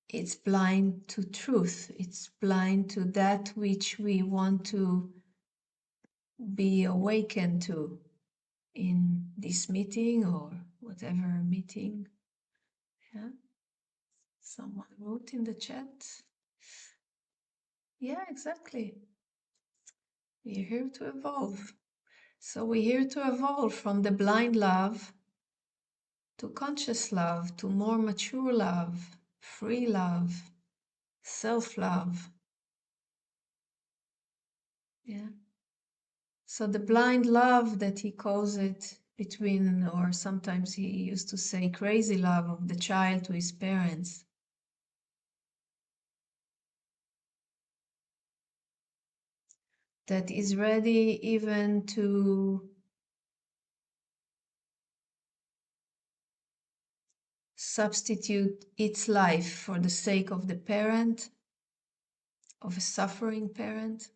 it's blind to truth. It's blind to that which we want to be awakened to in this meeting or whatever meeting. Yeah. Someone wrote in the chat. Yeah, exactly. We're here to evolve. So we're here to evolve from the blind love to conscious love, to more mature love, free love, self-love. Yeah. So the blind love that he calls it between, or sometimes he used to say crazy love of the child to his parents. That is ready even to substitute its life for the sake of the parent, of a suffering parent.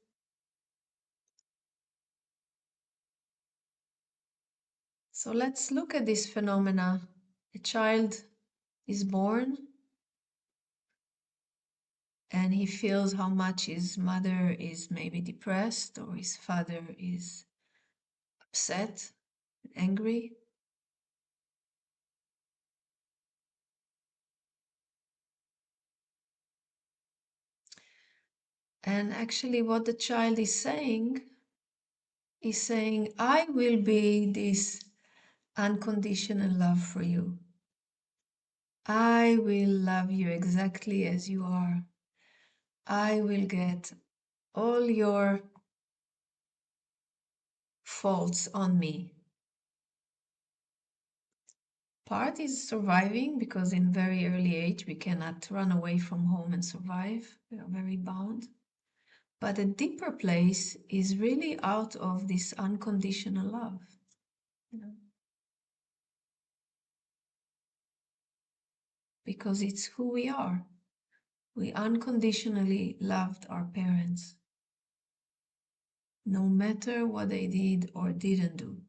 So let's look at this phenomena. A child is born and he feels how much his mother is maybe depressed or his father is upset, angry. And actually what the child is saying, I will be this unconditional love for you. I will love you exactly as you are. I will get all your faults on me. Part is surviving, because in very early age we cannot run away from home and survive. We are very bound. But a deeper place is really out of this unconditional love. You know? Because it's who we are. We unconditionally loved our parents, no matter what they did or didn't do.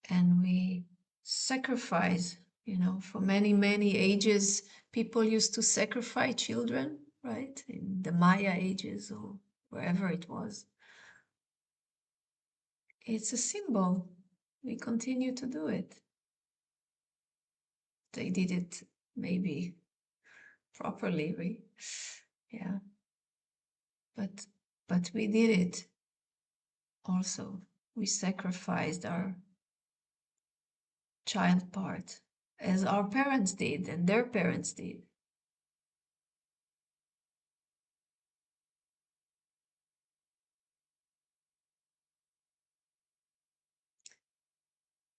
And we sacrifice, for many, many ages, people used to sacrifice children, right? In the Maya ages or wherever it was. It's a symbol. We continue to do it. They did it maybe properly, yeah. But we did it also. We sacrificed our child part, as our parents did and their parents did.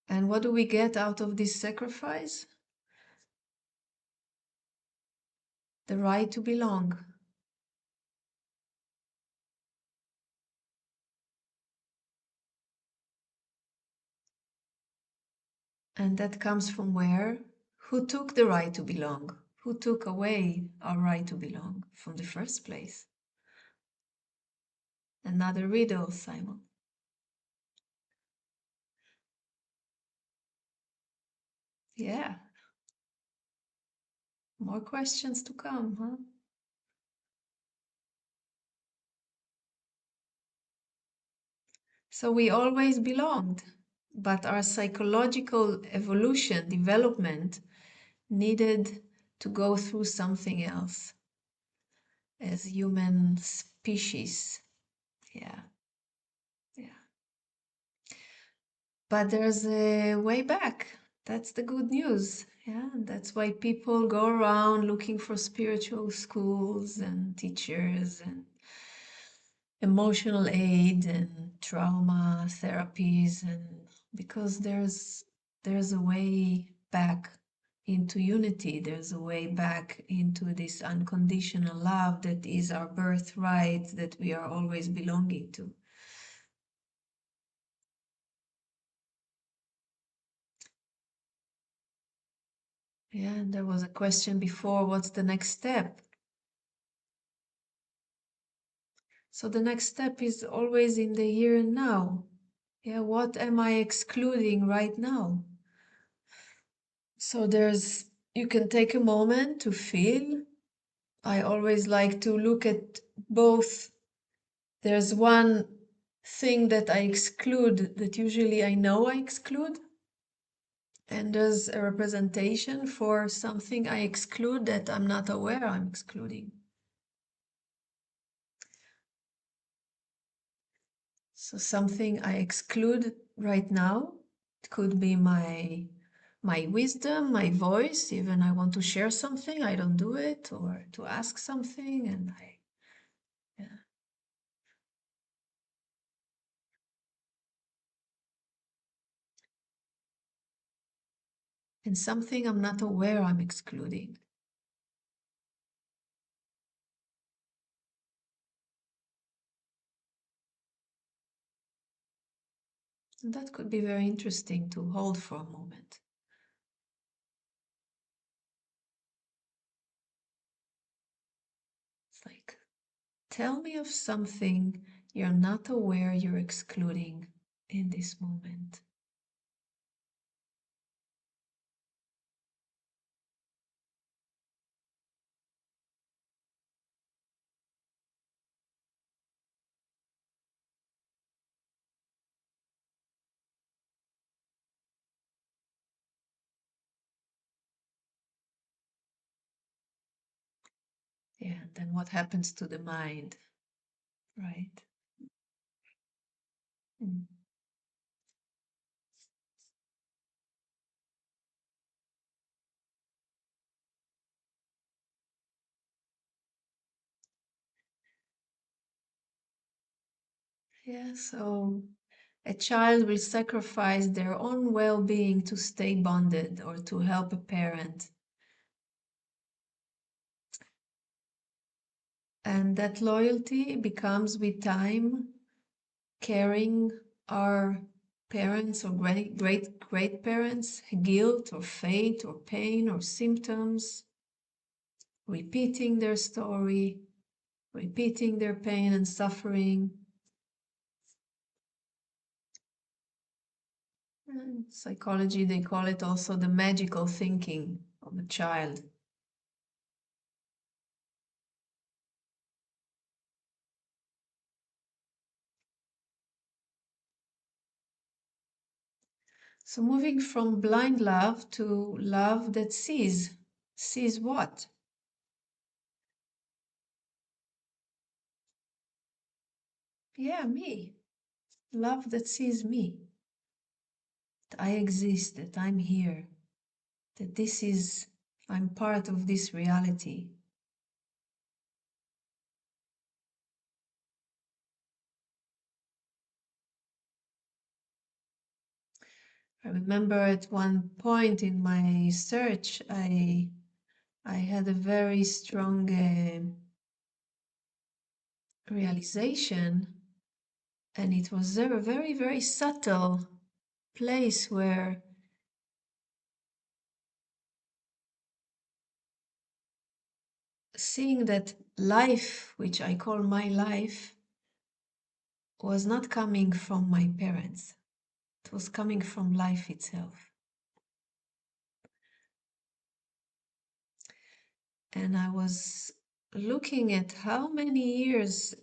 And what do we get out of this sacrifice? The right to belong. And that comes from where? Who took the right to belong? Who took away our right to belong from the first place? Another riddle, Simon. Yeah. More questions to come, huh? So we always belonged, but our psychological evolution, development, needed to go through something else as human species. Yeah. But there's a way back. That's the good news. Yeah, and that's why people go around looking for spiritual schools and teachers and emotional aid and trauma therapies, and because there's a way back into unity. There's a way back into this unconditional love that is our birthright, that we are always belonging to. Yeah, and there was a question before, what's the next step? So the next step is always in the here and now. Yeah, what am I excluding right now? So you can take a moment to feel. I always like to look at both. There's one thing that I exclude that usually I know I exclude, and there's a representation for something I exclude that I'm not aware I'm excluding. So something I exclude right now, it could be my wisdom, my voice. Even I want to share something, I don't do it, or to ask something, and yeah. And something I'm not aware I'm excluding. And that could be very interesting to hold for a moment. It's like, tell me of something you're not aware you're excluding in this moment. Yeah, and then what happens to the mind, right? Mm. Yeah, so a child will sacrifice their own well-being to stay bonded or to help a parent. And that loyalty becomes with time caring our parents or great parents, guilt or fate or pain or symptoms, repeating their story, repeating their pain and suffering. In psychology, they call it also the magical thinking of a child. So moving from blind love to love that sees. Sees what? Yeah, me. Love that sees me. That I exist, that I'm here, that I'm part of this reality. I remember at one point in my search, I had a very strong realization, and it was a very, very subtle place where seeing that life, which I call my life, was not coming from my parents. It was coming from life itself. And I was looking at how many years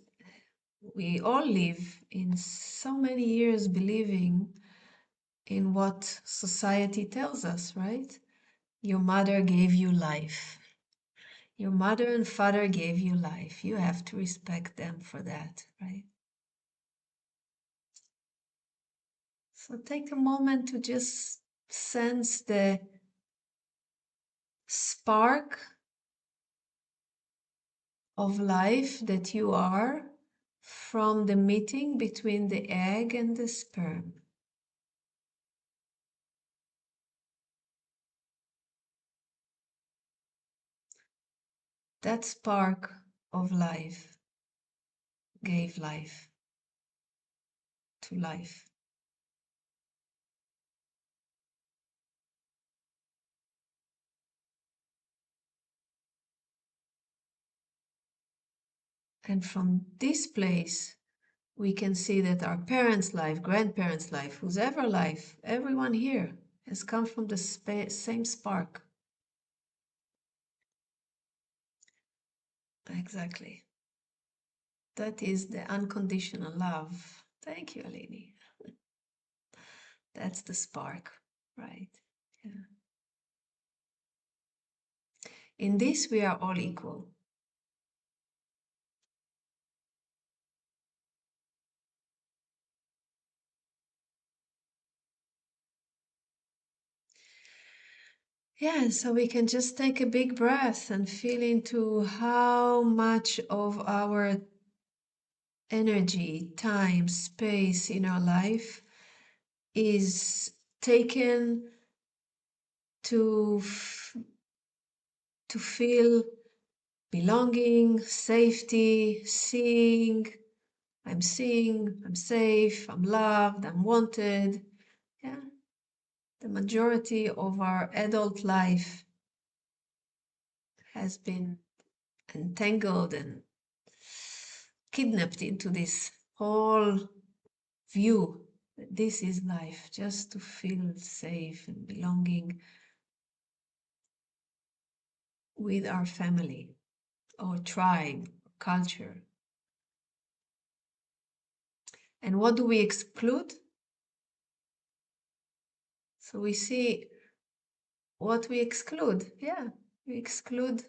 we all live in, so many years believing in what society tells us, right? Your mother gave you life. Your mother and father gave you life. You have to respect them for that, right? So take a moment to just sense the spark of life that you are from the meeting between the egg and the sperm. That spark of life gave life to life. And from this place, we can see that our parents' life, grandparents' life, whose ever life, everyone here has come from the same spark. Exactly. That is the unconditional love. Thank you, Alini. That's the spark, right? Yeah. In this, we are all equal. Yeah, so we can just take a big breath and feel into how much of our energy, time, space in our life is taken to feel belonging, safety, I'm safe, I'm loved, I'm wanted. Yeah. The majority of our adult life has been entangled and kidnapped into this whole view that this is life, just to feel safe and belonging with our family or tribe, culture. And what do we exclude? So we see what we exclude. Yeah, we exclude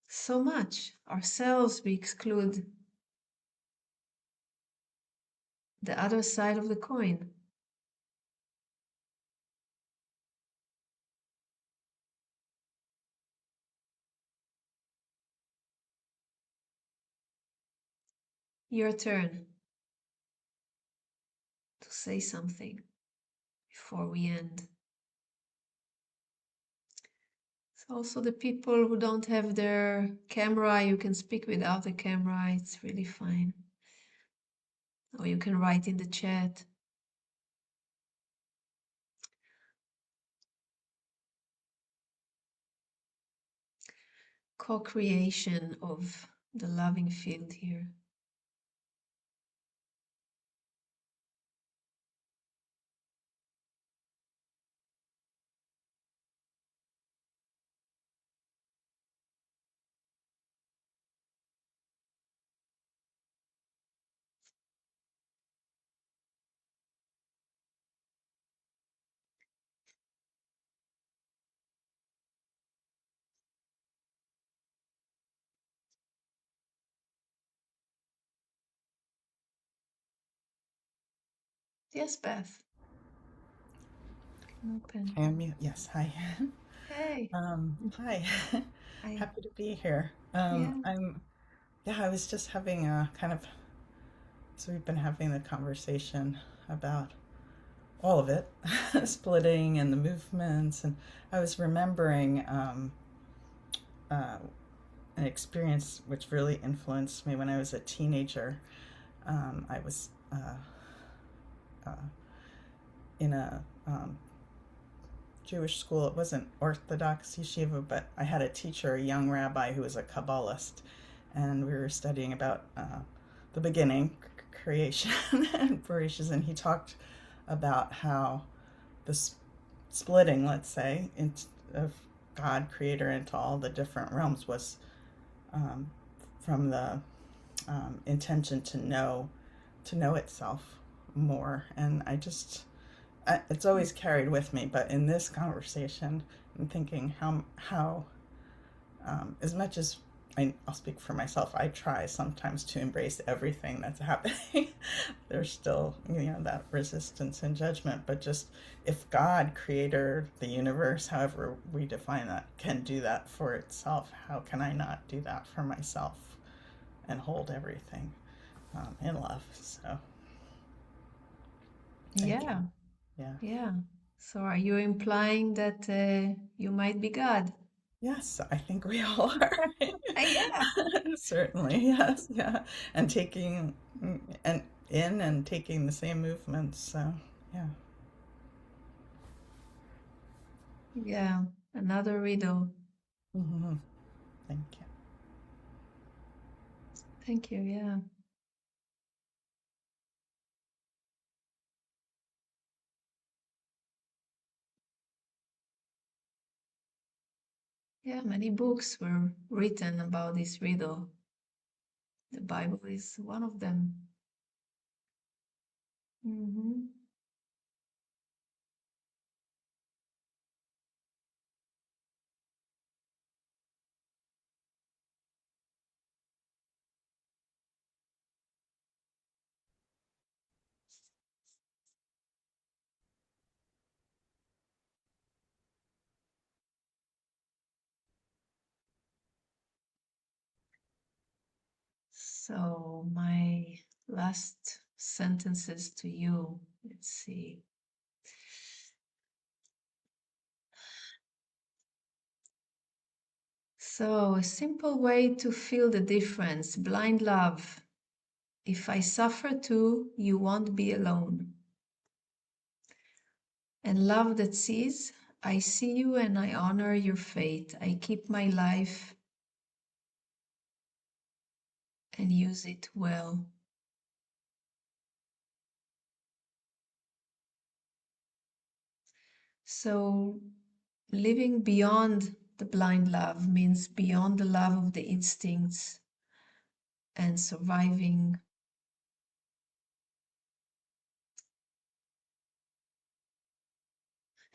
so much. Ourselves, we exclude the other side of the coin. Your turn to say something before we end. So also the people who don't have their camera, you can speak without a camera, it's really fine. Or you can write in the chat. Co-creation of the loving field here. Yes, Beth. Open. I unmute. Yes. Hi. Hey. Hi. Hi. Happy to be here. Yeah. I was just having a kind of, so we've been having the conversation about all of it, splitting and the movements. And I was remembering uh, an experience which really influenced me when I was a teenager. I was uh, in a Jewish school. It wasn't Orthodox yeshiva, but I had a teacher, a young rabbi who was a Kabbalist, and we were studying about the beginning, creation, and Bereshit, and he talked about how the splitting, let's say, of God, Creator, into all the different realms was um, from the intention to know itself more, and it's always carried with me, but in this conversation, I'm thinking how as much as I'll speak for myself, I try sometimes to embrace everything that's happening. There's still, that resistance and judgment, but just if God, creator, the universe, however we define that, can do that for itself, how can I not do that for myself and hold everything in love? So, thank Yeah. you. Yeah. Yeah. So are you implying that you might be God? Yes, I think we all are. Yeah. Certainly, yes, yeah. And taking and and taking the same movements. So, yeah. Yeah. Another riddle. Hmm. Thank you. Thank you. Yeah. Yeah, many books were written about this riddle. The Bible is one of them. Mhm. So my last sentences to you, let's see. So a simple way to feel the difference, blind love. If I suffer too, you won't be alone. And love that sees, I see you and I honor your fate. I keep my life and use it well. So living beyond the blind love means beyond the love of the instincts and surviving.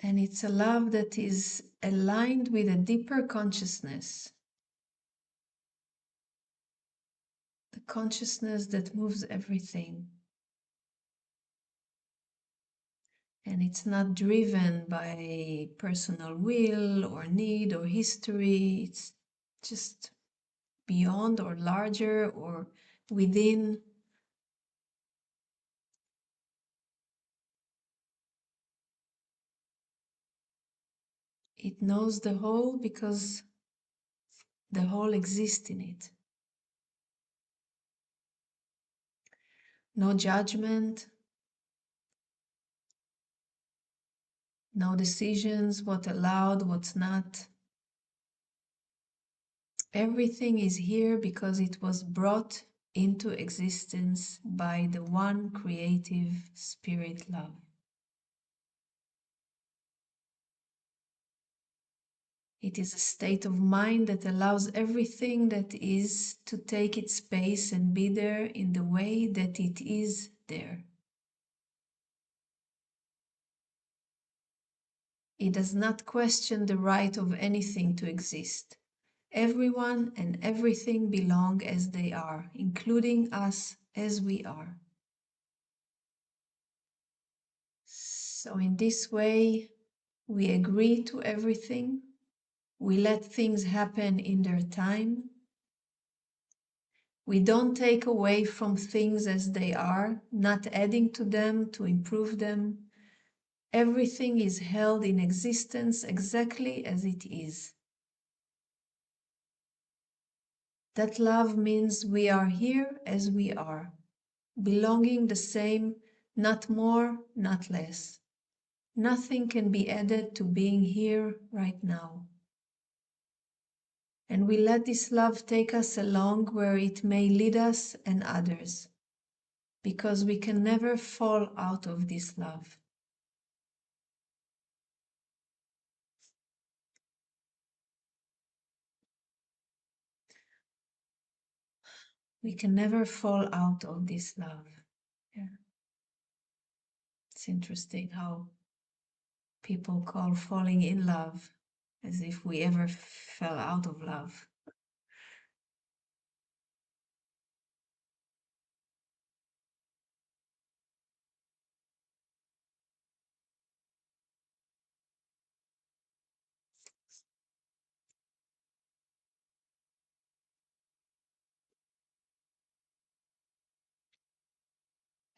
And it's a love that is aligned with a deeper consciousness, the consciousness that moves everything. And it's not driven by personal will or need or history. It's just beyond or larger or within. It knows the whole because the whole exists in it. No judgment, no decisions, what allowed, what's not. Everything is here because it was brought into existence by the one creative spirit love. It is a state of mind that allows everything that is to take its space and be there in the way that it is there. It does not question the right of anything to exist. Everyone and everything belong as they are, including us as we are. So in this way, we agree to everything. We let things happen in their time. We don't take away from things as they are, not adding to them to improve them. Everything is held in existence exactly as it is. That love means we are here as we are, belonging the same, not more, not less. Nothing can be added to being here right now. And we let this love take us along where it may lead us and others, because we can never fall out of this love. We can never fall out of this love. Yeah. It's interesting how people call falling in love as if we ever fell out of love.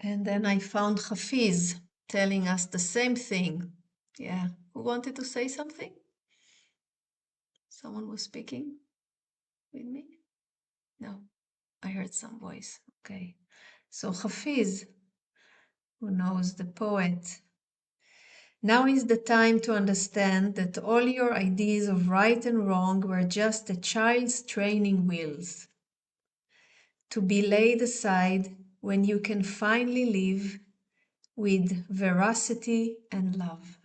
And then I found Hafiz telling us the same thing. Yeah. Who wanted to say something? Someone was speaking with me? No, I heard some voice. Okay. So Hafiz, who knows the poet, now is the time to understand that all your ideas of right and wrong were just a child's training wheels to be laid aside when you can finally live with veracity and love.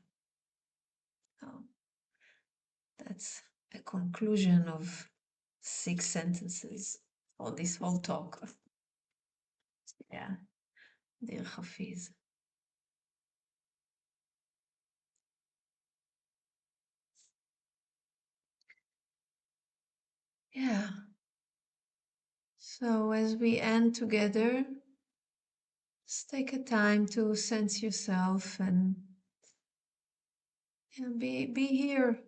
Oh, that's a conclusion of 6 sentences on this whole talk. Yeah, dear Hafiz. Yeah. So as we end together, just take a time to sense yourself and be here.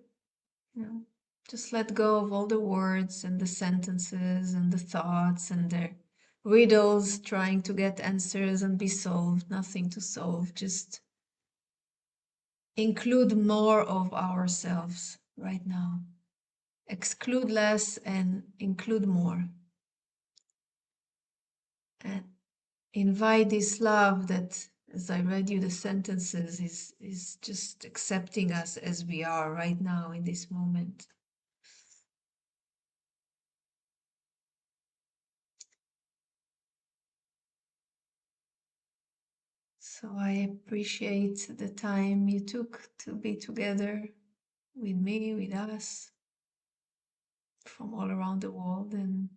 Just let go of all the words and the sentences and the thoughts and the riddles trying to get answers and be solved. Nothing to solve. Just include more of ourselves right now. Exclude less and include more. And invite this love that, as I read you the sentences, is just accepting us as we are right now in this moment. So I appreciate the time you took to be together with me, with us, from all around the world. And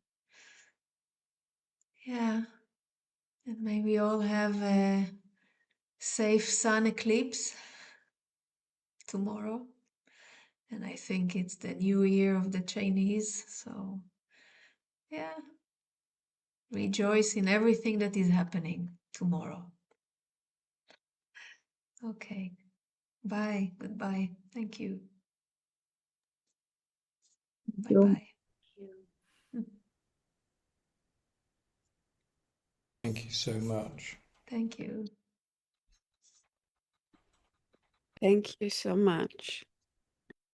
yeah, and may we all have a safe sun eclipse tomorrow. And I think it's the new year of the Chinese. So yeah, rejoice in everything that is happening tomorrow. Okay. Bye. Goodbye. Thank you. Bye-bye. Thank you so much. Thank you. Thank you so much.